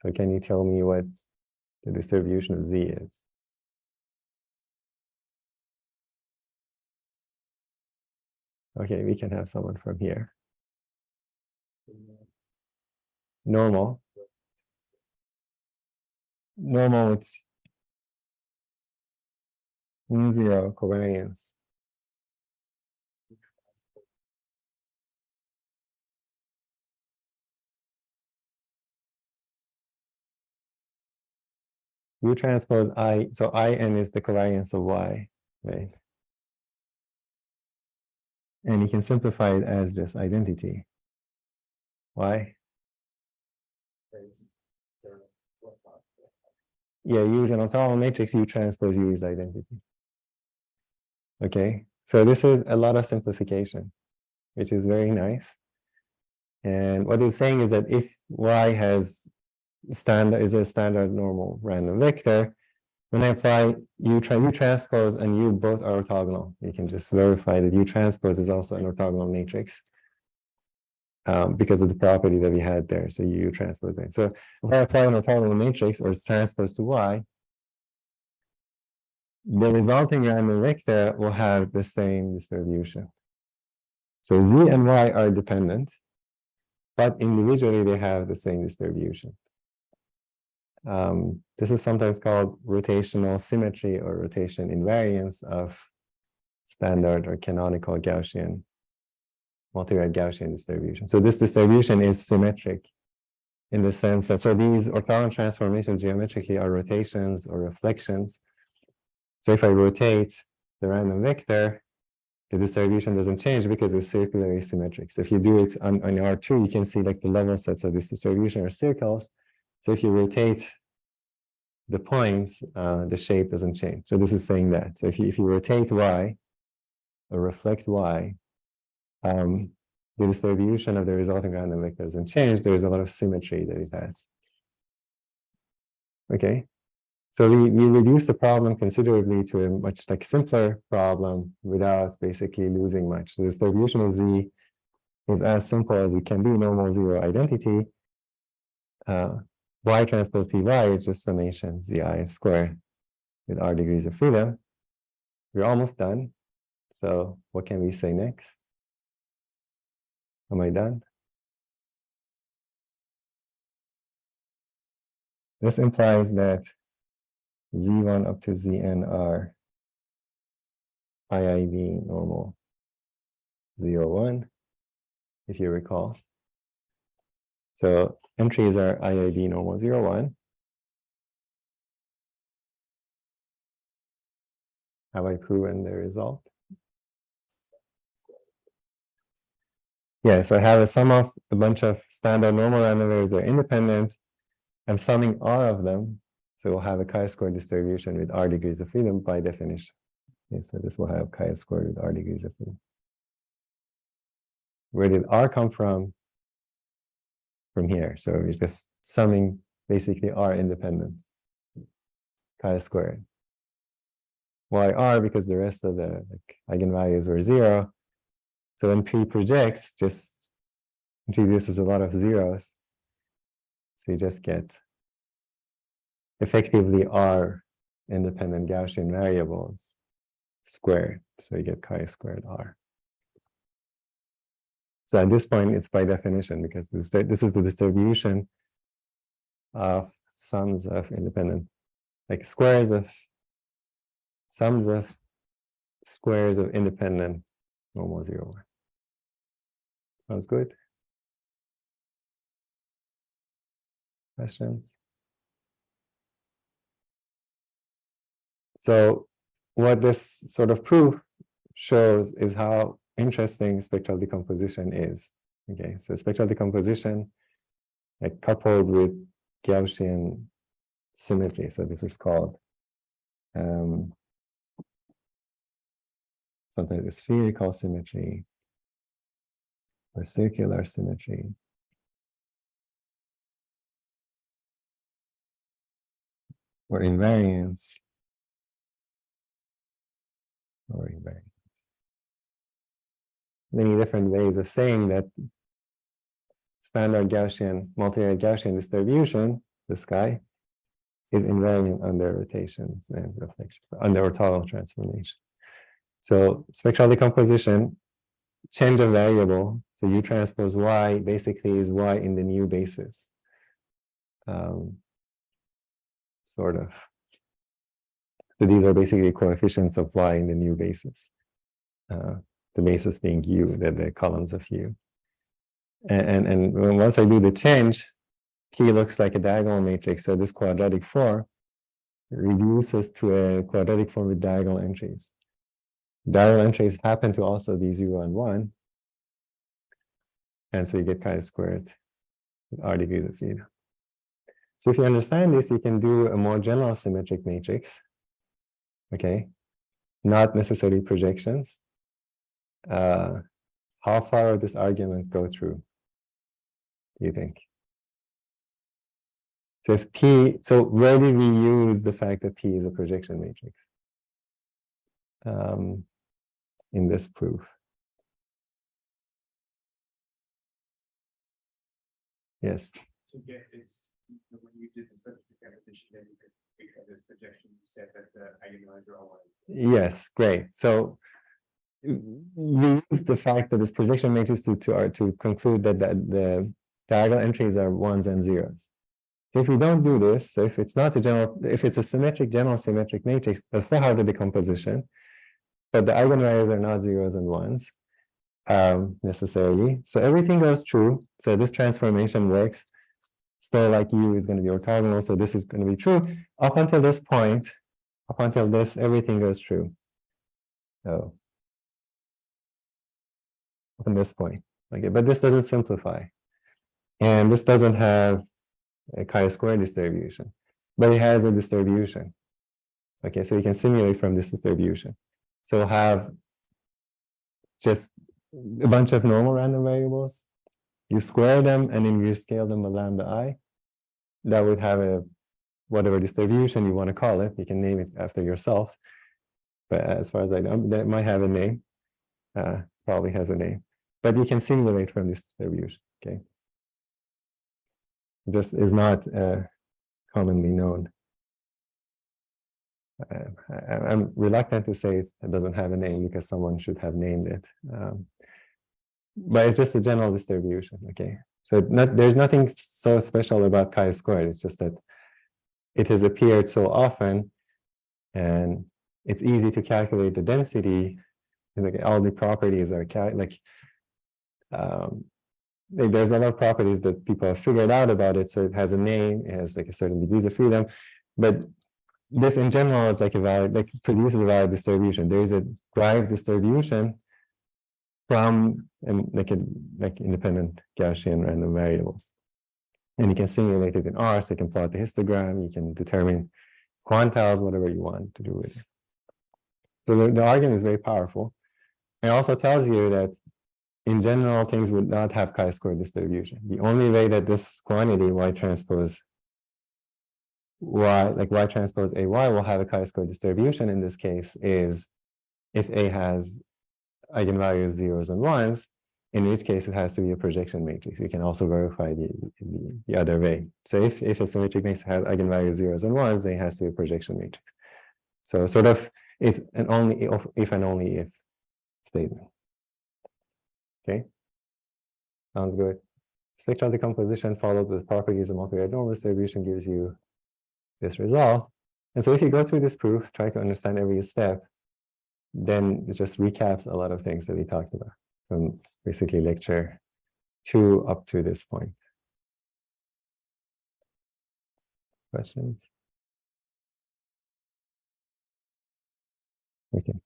So can you tell me what the distribution of Z is? Okay, we can have someone from here. Normal. Normal with mean zero covariance. U transpose I, so IN is the covariance of Y, right? And you can simplify it as just identity. Why? Yeah, U is an orthogonal matrix, U transpose U is identity. Okay, so this is a lot of simplification, which is very nice. And what it's saying is that if Y has a standard normal random vector. When I apply U transpose and U both are orthogonal, you can just verify that U transpose is also an orthogonal matrix because of the property that we had there. So U transpose there. So if I apply an orthogonal matrix or it's transposed to Y, the resulting random vector will have the same distribution. So Z and Y are dependent, but individually they have the same distribution. This is sometimes called rotational symmetry or rotation invariance of standard or canonical Gaussian, multivariate Gaussian distribution. So this distribution is symmetric in the sense that, so these orthogonal transformations geometrically are rotations or reflections. So if I rotate the random vector, the distribution doesn't change because it's circularly symmetric. So if you do it on R2, you can see like the level sets of this distribution are circles. So if you rotate the points, the shape doesn't change. So this is saying that. So if you rotate Y or reflect Y, the distribution of the resulting random vector doesn't change. There is a lot of symmetry that it has. Okay. So we reduce the problem considerably to a much like simpler problem without basically losing much. The distribution of Z is as simple as it can be, normal zero identity. Y transpose Py is just summation Zi squared with R degrees of freedom. We're almost done. So what can we say next? Am I done? This implies that Z1 up to Zn are IID normal 0, 1, if you recall. So entries are IID normal 0, 1. Have I proven the result? Yeah, so I have a sum of a bunch of standard normal random variables that are independent. I'm summing R of them. So we'll have a chi-square distribution with R degrees of freedom by definition. Okay, so this will have chi-squared with R degrees of freedom. Where did R come from? From here. So we're just summing basically R independent. Chi-squared. Why R? Because the rest of the eigenvalues were 0. So when P projects, just introduces a lot of zeros. So you just get effectively R independent Gaussian variables squared. So you get chi-squared R. So at this point, it's by definition because this is the distribution of sums of independent, like squares of sums of squares of independent normal 0, 1. Sounds good? Questions? So what this sort of proof shows is how interesting spectral decomposition is. Okay, so spectral decomposition like coupled with Gaussian symmetry. So this is called sometimes spherical symmetry or circular symmetry. Or invariance. Or invariance. Many different ways of saying that standard Gaussian, multivariate Gaussian distribution, this guy, is invariant under rotations and reflection, under orthogonal transformation. So spectral decomposition, change of variable, so U transpose Y basically is Y in the new basis. Sort of. So these are basically coefficients of Y in the new basis. The basis being U, the columns of U. And once I do the change, P looks like a diagonal matrix. So this quadratic form reduces to a quadratic form with diagonal entries. Diagonal entries happen to also be 0 and 1. And so you get chi-squared with R degrees of freedom. So if you understand this, you can do a more general symmetric matrix. Okay, not necessarily projections. How far would this argument go through, do you think? So if P, so where did we use the fact that P is a projection matrix? In this proof. Yes. To get its, when you did the specific definition, then you could because this projection you said that the eigenvalues are all. Yes, great. So we use the fact that this projection matrix to conclude that the diagonal entries are ones and zeros. So if we don't do this, so if it's not a general, if it's a symmetric general symmetric matrix, that's still have the decomposition, but the eigenvalues are not zeros and ones necessarily. So everything goes true. So this transformation works. Still, like U is going to be orthogonal, so this is going to be true up until this point. Up until this, everything goes true. So up to this point, okay, but this doesn't simplify, and this doesn't have a chi-square distribution, but it has a distribution. Okay, so you can simulate from this distribution. So we'll have just a bunch of normal random variables. You square them and then you scale them by lambda I. That would have a whatever distribution you want to call it. You can name it after yourself. But as far as I know, that might have a name. Probably has a name. But you can simulate from this distribution. Okay. This is not commonly known. I'm reluctant to say it doesn't have a name because someone should have named it. But it's just a general distribution, okay? So there's nothing so special about chi-squared. It's just that it has appeared so often, and it's easy to calculate the density. Like all the properties are there's a lot of properties that people have figured out about it. So it has a name, it has like a certain degrees of freedom, but this in general is like a valid, like produces a valid distribution. There is a derived distribution from like independent Gaussian random variables, and you can simulate it in R. So you can plot the histogram, you can determine quantiles, whatever you want to do with it. So the argument is very powerful. It also tells you that in general things would not have chi-square distribution. The only way that this quantity y transpose y, like y transpose ay, will have a chi-square distribution in this case is if A has eigenvalues zeros and ones, in which case it has to be a projection matrix. You can also verify the other way. So if a symmetric matrix has eigenvalues zeros and ones, then it has to be a projection matrix. So sort of it's an only if and only if statement. Okay, sounds good. Spectral decomposition followed with properties of multivariate normal distribution gives you this result. And so if you go through this proof, try to understand every step, then it just recaps a lot of things that we talked about from basically lecture 2 up to this point. Questions? Okay.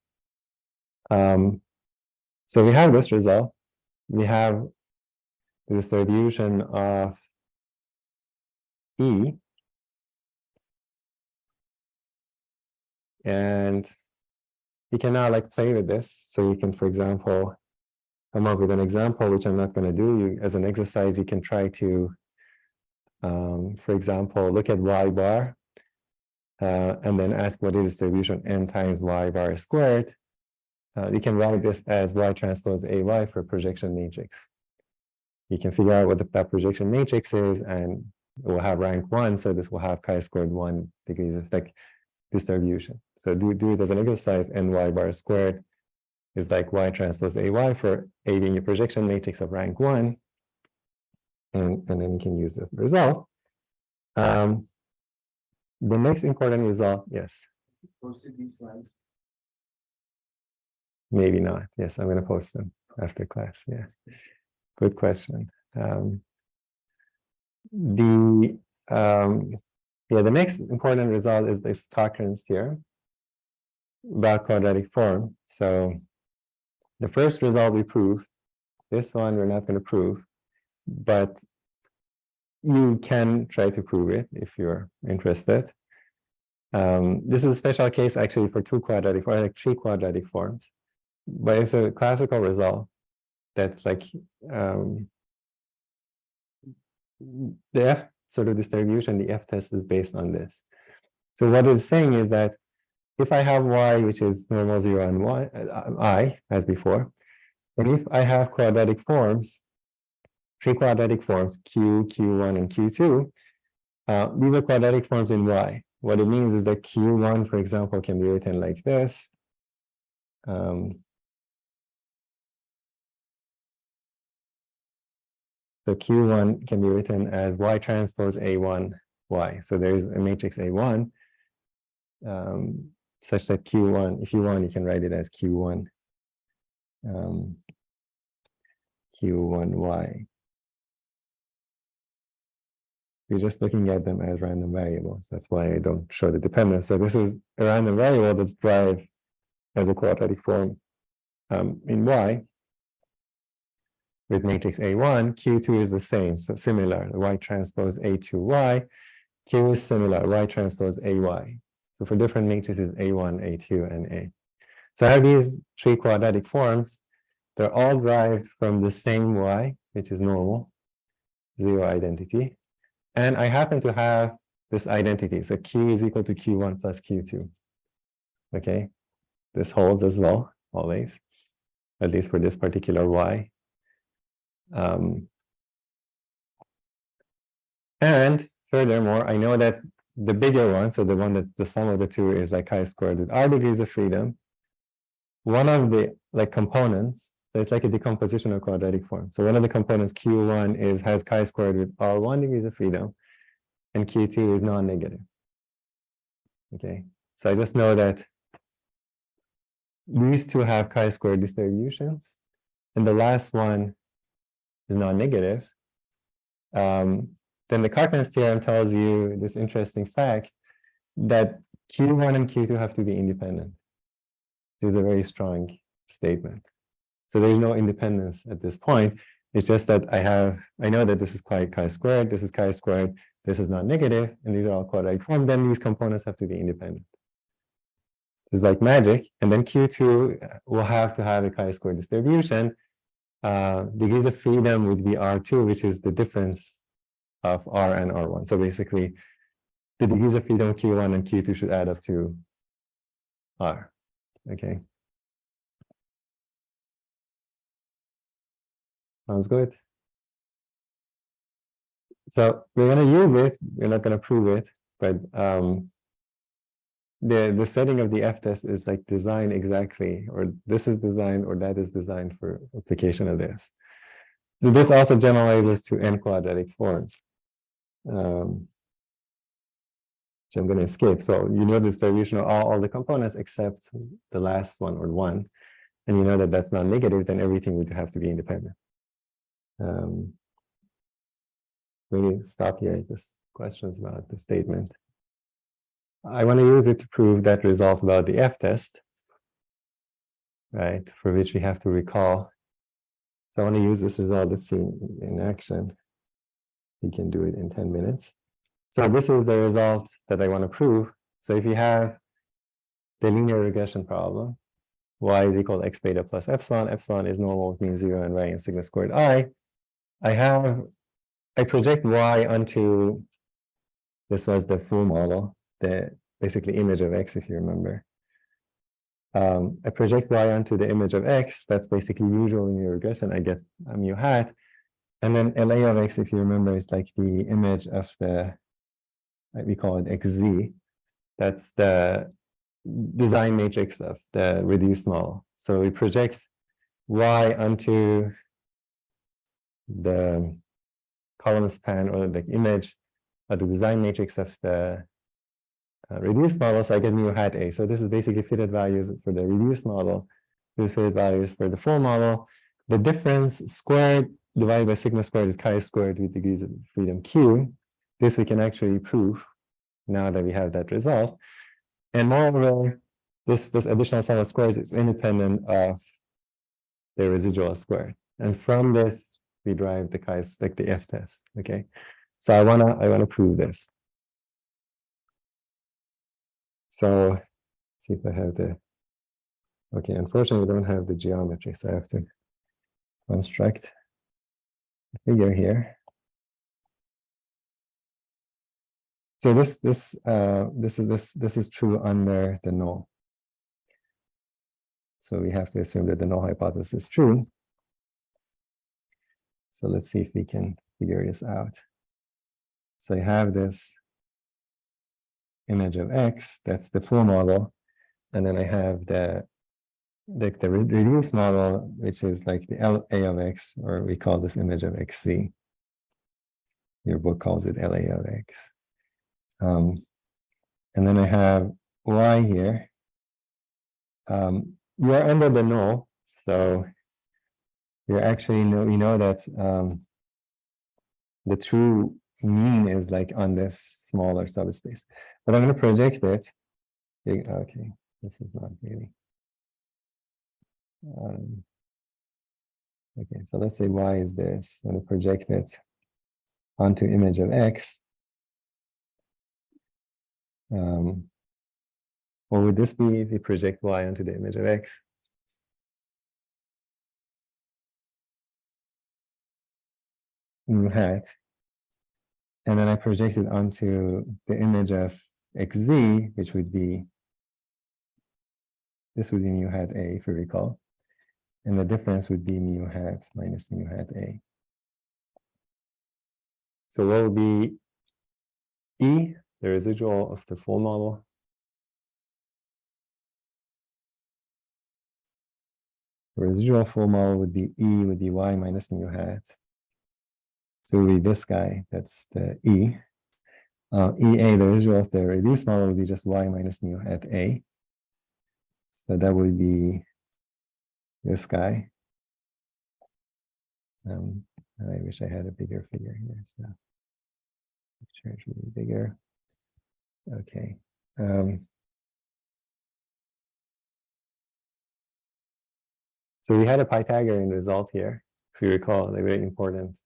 So we have this result. We have the distribution of E, and you can now like play with this. So you can, for example, come up with an example, which I'm not going to do. As an exercise, you can try to, for example, look at y bar and then ask what is distribution n times y bar squared. You can write this as y transpose ay for projection matrix. You can figure out what that projection matrix is, and it will have rank 1, so this will have chi-squared 1 degrees of like distribution. So do it as an exercise, and y bar squared is like y transpose ay for A being a projection matrix of rank 1, and then you can use the result. The next important result, yes. Posted these slides. Maybe not. Yes, I'm going to post them after class. Yeah, good question. The next important result is this Cochran's theorem about quadratic form. So the first result we proved. This one we're not going to prove, but you can try to prove it if you're interested. This is a special case actually for 2 quadratic or like 3 quadratic forms, but it's a classical result that's like sort of distribution, the f-test is based on this. So what it's saying is that if I have y, which is normal 0 and y, I, as before, and if I have quadratic forms, three quadratic forms, q, q1, and q2, these are quadratic forms in y. What it means is that q1, for example, can be written like this. So Q1 can be written as Y transpose A1 Y. So there's a matrix A1 such that Q1, if you want, you can write it as Q1 Q1Y. You're just looking at them as random variables. That's why I don't show the dependence. So this is a random variable that's derived as a quadratic form in Y. With matrix A1, Q2 is the same, so similar, Y transpose A2Y, Q is similar, Y transpose AY. So for different matrices, A1, A2, and A. So I have these three quadratic forms. They're all derived from the same Y, which is normal, zero identity. And I happen to have this identity. So Q is equal to Q1 plus Q2. Okay, this holds as well, always, at least for this particular Y. And furthermore, I know that the bigger one, so the one that's the sum of the two, is like chi-squared with r degrees of freedom. One of the components, so it's like a decomposition of quadratic form. So one of the components, Q1, has chi-squared with r1 degrees of freedom, and Q2 is non-negative. Okay, so I just know that these two have chi-squared distributions, and the last one is non-negative. Then the Cochran's theorem tells you this interesting fact that Q1 and Q2 have to be independent. It is a very strong statement. So there's no independence at this point. It's just that I know that this is chi-squared, this is chi-squared, this is non-negative, and these are all quadratic form. Then these components have to be independent. It's like magic. And then Q2 will have to have a chi-squared distribution. Degrees of freedom would be R2, which is the difference of R and R1. So basically, the degrees of freedom Q1 and Q2 should add up to R. Okay. Sounds good. So we're going to use it. We're not going to prove it, but the setting of the f-test is like designed exactly, or this is designed, or that is designed for application of this. So this also generalizes to n quadratic forms. Which I'm going to escape. So you know the distribution of all the components except the last one, or 1. And you know that that's not negative, then everything would have to be independent. Maybe stop here. Just questions about the statement. I want to use it to prove that result about the f-test, right, for which we have to recall. So I want to use this result that's seen in action. We can do it in 10 minutes. So this is the result that I want to prove. So if you have the linear regression problem, y is equal to x beta plus epsilon, epsilon is normal with mean 0 and variance sigma squared I project y onto, this was the full model, the basically image of x, if you remember. I project y onto the image of x, that's basically usual linear regression, I get a mu hat. And then LA of x, if you remember, is like the image of the, we call it xz. That's the design matrix of the reduced model. So we project y onto the column span, or the image of the design matrix of the reduced model. So I get mu hat A. So this is basically fitted values for the reduced model. This is fitted values for the full model. The difference squared divided by sigma squared is chi-squared with degrees of freedom q. This we can actually prove now that we have that result. And moreover, this additional sum of squares is independent of the residual squared. And from this, we derive the the f-test. Okay. So I wanna prove this. So see if I have the, okay, unfortunately we don't have the geometry, so I have to construct a figure here. So this is true under the null. So we have to assume that the null hypothesis is true. So let's see if we can figure this out. So you have this image of X, that's the full model. And then I have the reduced model, which is like the LA of X, or we call this image of XC. Your book calls it LA of X. And then I have Y here. We are under the null, so we know that the true mean is like on this smaller subspace. But I'm going to project it. Okay, this is not really. Okay, so let's say Y is this. I'm going to project it onto image of X. What would this be if we project Y onto the image of X? Mu hat. And then I project it onto the image of XZ, which would be, this would be mu hat A, if you recall. And the difference would be mu hat minus mu hat A. So what would be E, the residual of the full model? The residual full model would be E would be Y minus mu hat. So it would be this guy, that's the E. EA, the residual of the reduced model would be just Y minus mu hat A. So that would be this guy. I wish I had a bigger figure here. So picture should be bigger. Okay. So we had a Pythagorean result here, if you recall, a very important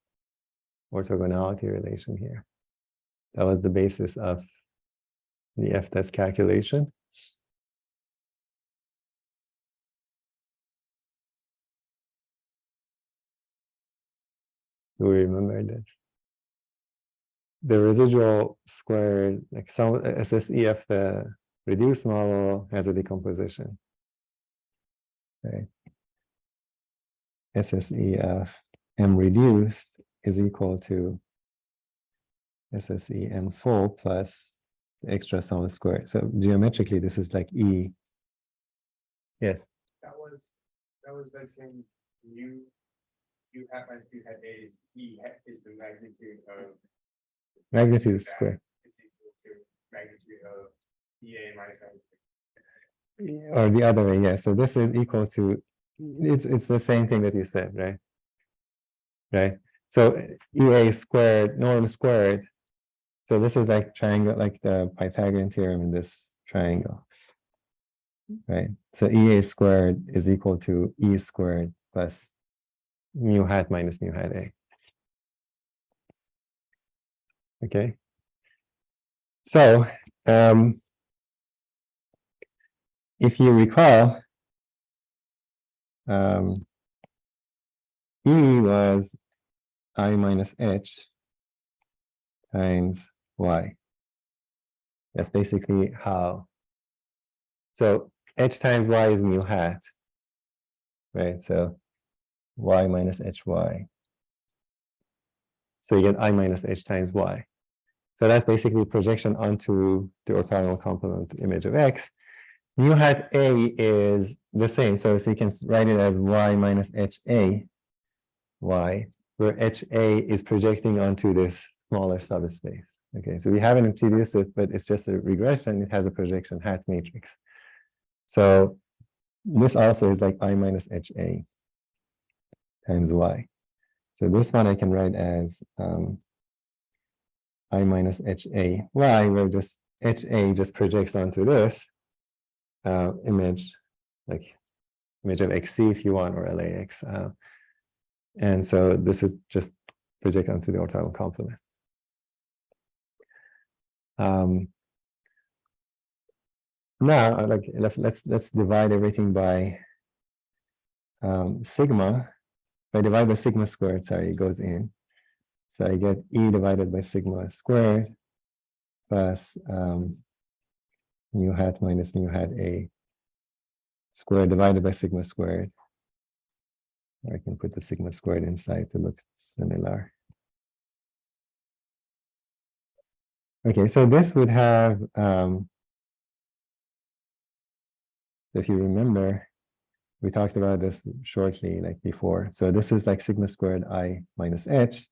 orthogonality relation here. That was the basis of the F-test calculation. Do we remember that? The residual squared, like some SSE of the reduced model has a decomposition. Okay. SSE of M reduced is equal to SSE M full plus the extra sum squared. So geometrically, this is like E. Yes. That was like saying you hat minus you hat A is E hat is the magnitude of Magnitude squared. It's equal to magnitude of EA minus magnitude. Or the other way, yeah. So this is equal to, it's the same thing that you said, right? Right. So EA squared, norm squared. So this is like triangle, like the Pythagorean theorem in this triangle. Right. So EA squared is equal to E squared plus mu hat minus mu hat A. Okay. So if you recall, E was I minus H times Y. That's basically how. So H times Y is mu hat, right? So Y minus HY. So you get I minus H times Y. So that's basically projection onto the orthogonal complement image of X. Mu hat A is the same. So you can write it as Y minus HA Y, where HA is projecting onto this smaller subspace. Okay, so we haven't introduced it, but it's just a regression. It has a projection hat matrix. So this also is like I minus HA times Y. So this one I can write as I minus HA Y, where just HA just projects onto this image, like image of XC if you want, or LAX. And so this is just project onto the orthogonal complement. Now, like let's divide everything by sigma. If I divide by sigma squared, sorry, it goes in. So I get E divided by sigma squared plus mu hat minus mu hat A squared divided by sigma squared. Or I can put the sigma squared inside to look similar. Okay, so this would have, if you remember, we talked about this shortly, like before. So this is like sigma squared I minus H.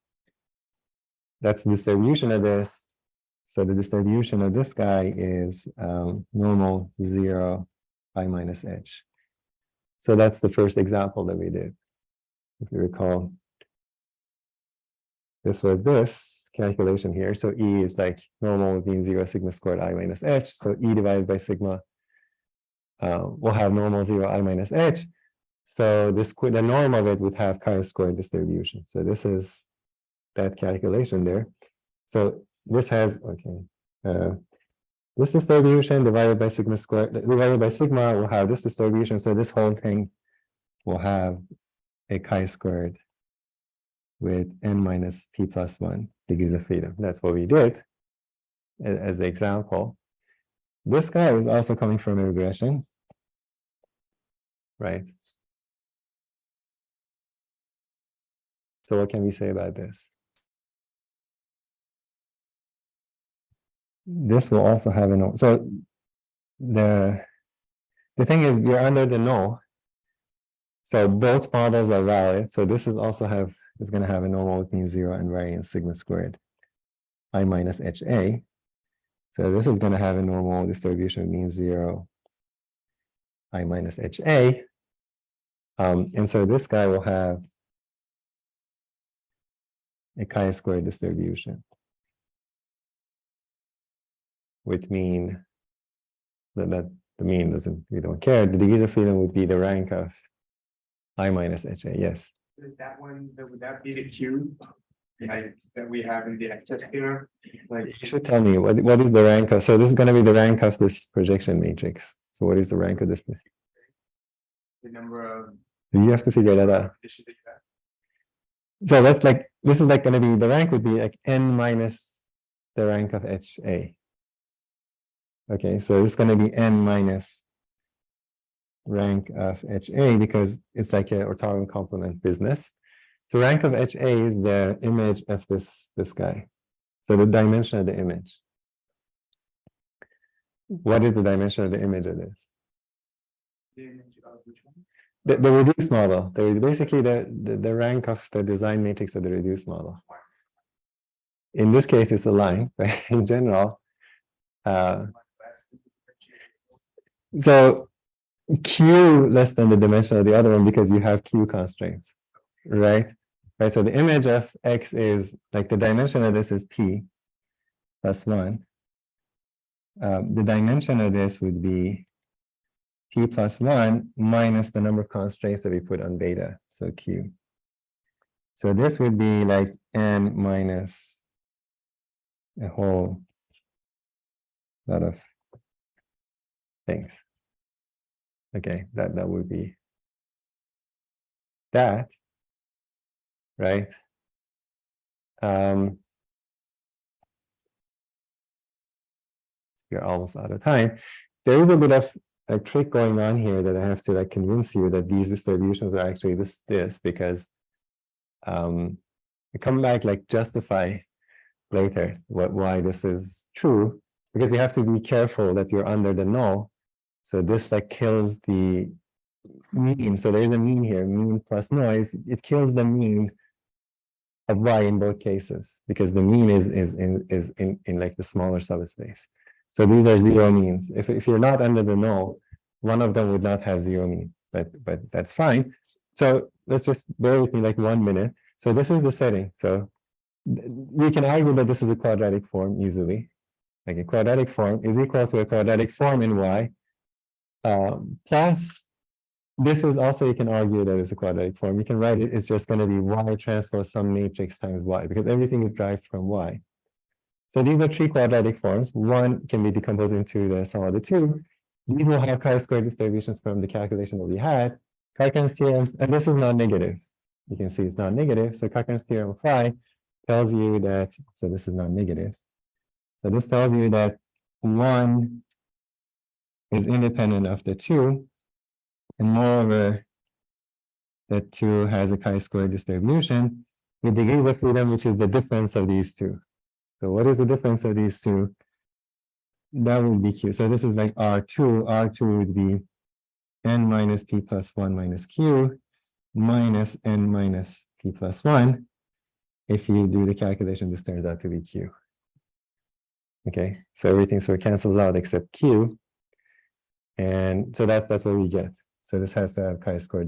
That's the distribution of this. So the distribution of this guy is normal 0 I minus H. So that's the first example that we did. If you recall, this was this calculation here. So E is like normal would mean 0 sigma squared I minus H. So E divided by sigma will have normal 0 I minus H. So this the norm of it would have chi-squared distribution. So this is that calculation there. So this has, okay, this distribution divided by sigma squared, divided by sigma will have this distribution. So this whole thing will have a chi-squared with n minus p plus 1 degrees of freedom. That's what we did as the example. This guy is also coming from a regression, right? So what can we say about this? This will also have a no. So the thing is, you're under the no. So both models are valid. So this is also is going to have a normal with mean 0 and variance sigma squared I minus HA. So this is going to have a normal distribution mean 0 I minus HA. And so this guy will have a chi-squared distribution with mean that the mean doesn't, we don't care. The degrees of freedom would be the rank of I minus HA. Yes. Is that one, would that be the Q like, that we have in the excess theorem? Like, You should tell me what is the rank of, so this is going to be the rank of this projection matrix. So what is the rank of this? the number of You have to figure that out. issues that you have. So that's like, this is like going to be, the rank would be like n minus the rank of HA. Okay, so it's going to be n minus rank of HA because it's like an orthogonal complement business. So rank of HA is the image of this guy. So the dimension of the image. What is the dimension of the image of this? The image of which one? The reduced model. Basically the rank of the design matrix of the reduced model. In this case, it's a line, right? In general. So Q less than the dimension of the other one because you have Q constraints, right? Right. So the image of X is like the dimension of this is P plus 1. The dimension of this would be P plus 1 minus the number of constraints that we put on beta, so Q. So this would be like n minus a whole lot of things. Okay, that would be that, right? We're almost out of time. There is a bit of a trick going on here that I have to like convince you that these distributions are actually this because I come back like justify later why this is true, because you have to be careful that you're under the null. So this like kills the mean. So there's a mean here, mean plus noise. It kills the mean of y in both cases because the mean is in like the smaller subspace. So these are zero means. If you're not under the null, one of them would not have zero mean, but that's fine. So let's just bear with me like 1 minute. So this is the setting. So we can argue that this is a quadratic form easily. Like a quadratic form is equal to a quadratic form in y. Plus, this is also, you can argue that it's a quadratic form. You can write it, it's just going to be y transpose some matrix times y, because everything is derived from y. So these are 3 quadratic forms. One can be decomposed into the sum of the 2. These will have chi-square distributions from the calculation that we had. Cochran's theorem, and this is non-negative. You can see it's non-negative. So Cochran's theorem of phi tells you that, so this is non-negative. So this tells you that 1 is independent of the 2, and moreover, that 2 has a chi-square distribution with degrees of freedom, which is the difference of these two. So what is the difference of these two? That would be Q. So this is like R2. R2 would be n minus p plus 1 minus Q minus n minus p plus 1. If you do the calculation, this turns out to be Q. Okay, so everything sort of cancels out except Q. And so that's what we get. So this has to have chi-square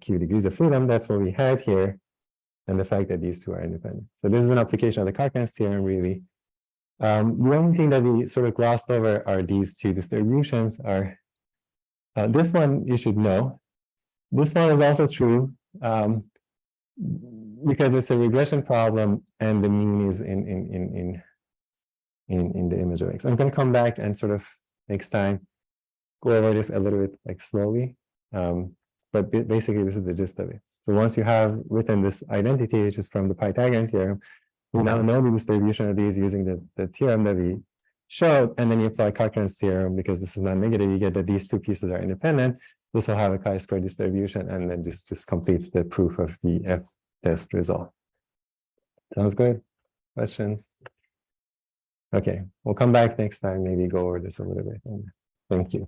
Q degrees of freedom. That's what we had here. And the fact that these two are independent. So this is an application of the Cochran's theorem, really. The only thing that we sort of glossed over are these two distributions. This one you should know. This one is also true because it's a regression problem and the mean is in the image of X. I'm going to come back and sort of next time go over this a little bit like slowly. But basically this is the gist of it. So once you have written this identity, which is from the Pythagorean theorem, we now know the distribution of these using the theorem that we showed, and then you apply Cochran's theorem because this is not negative. You get that these two pieces are independent. This will have a chi-square distribution, and then just completes the proof of the F-test result. Sounds good? Questions? Okay, we'll come back next time, maybe go over this a little bit. Thank you.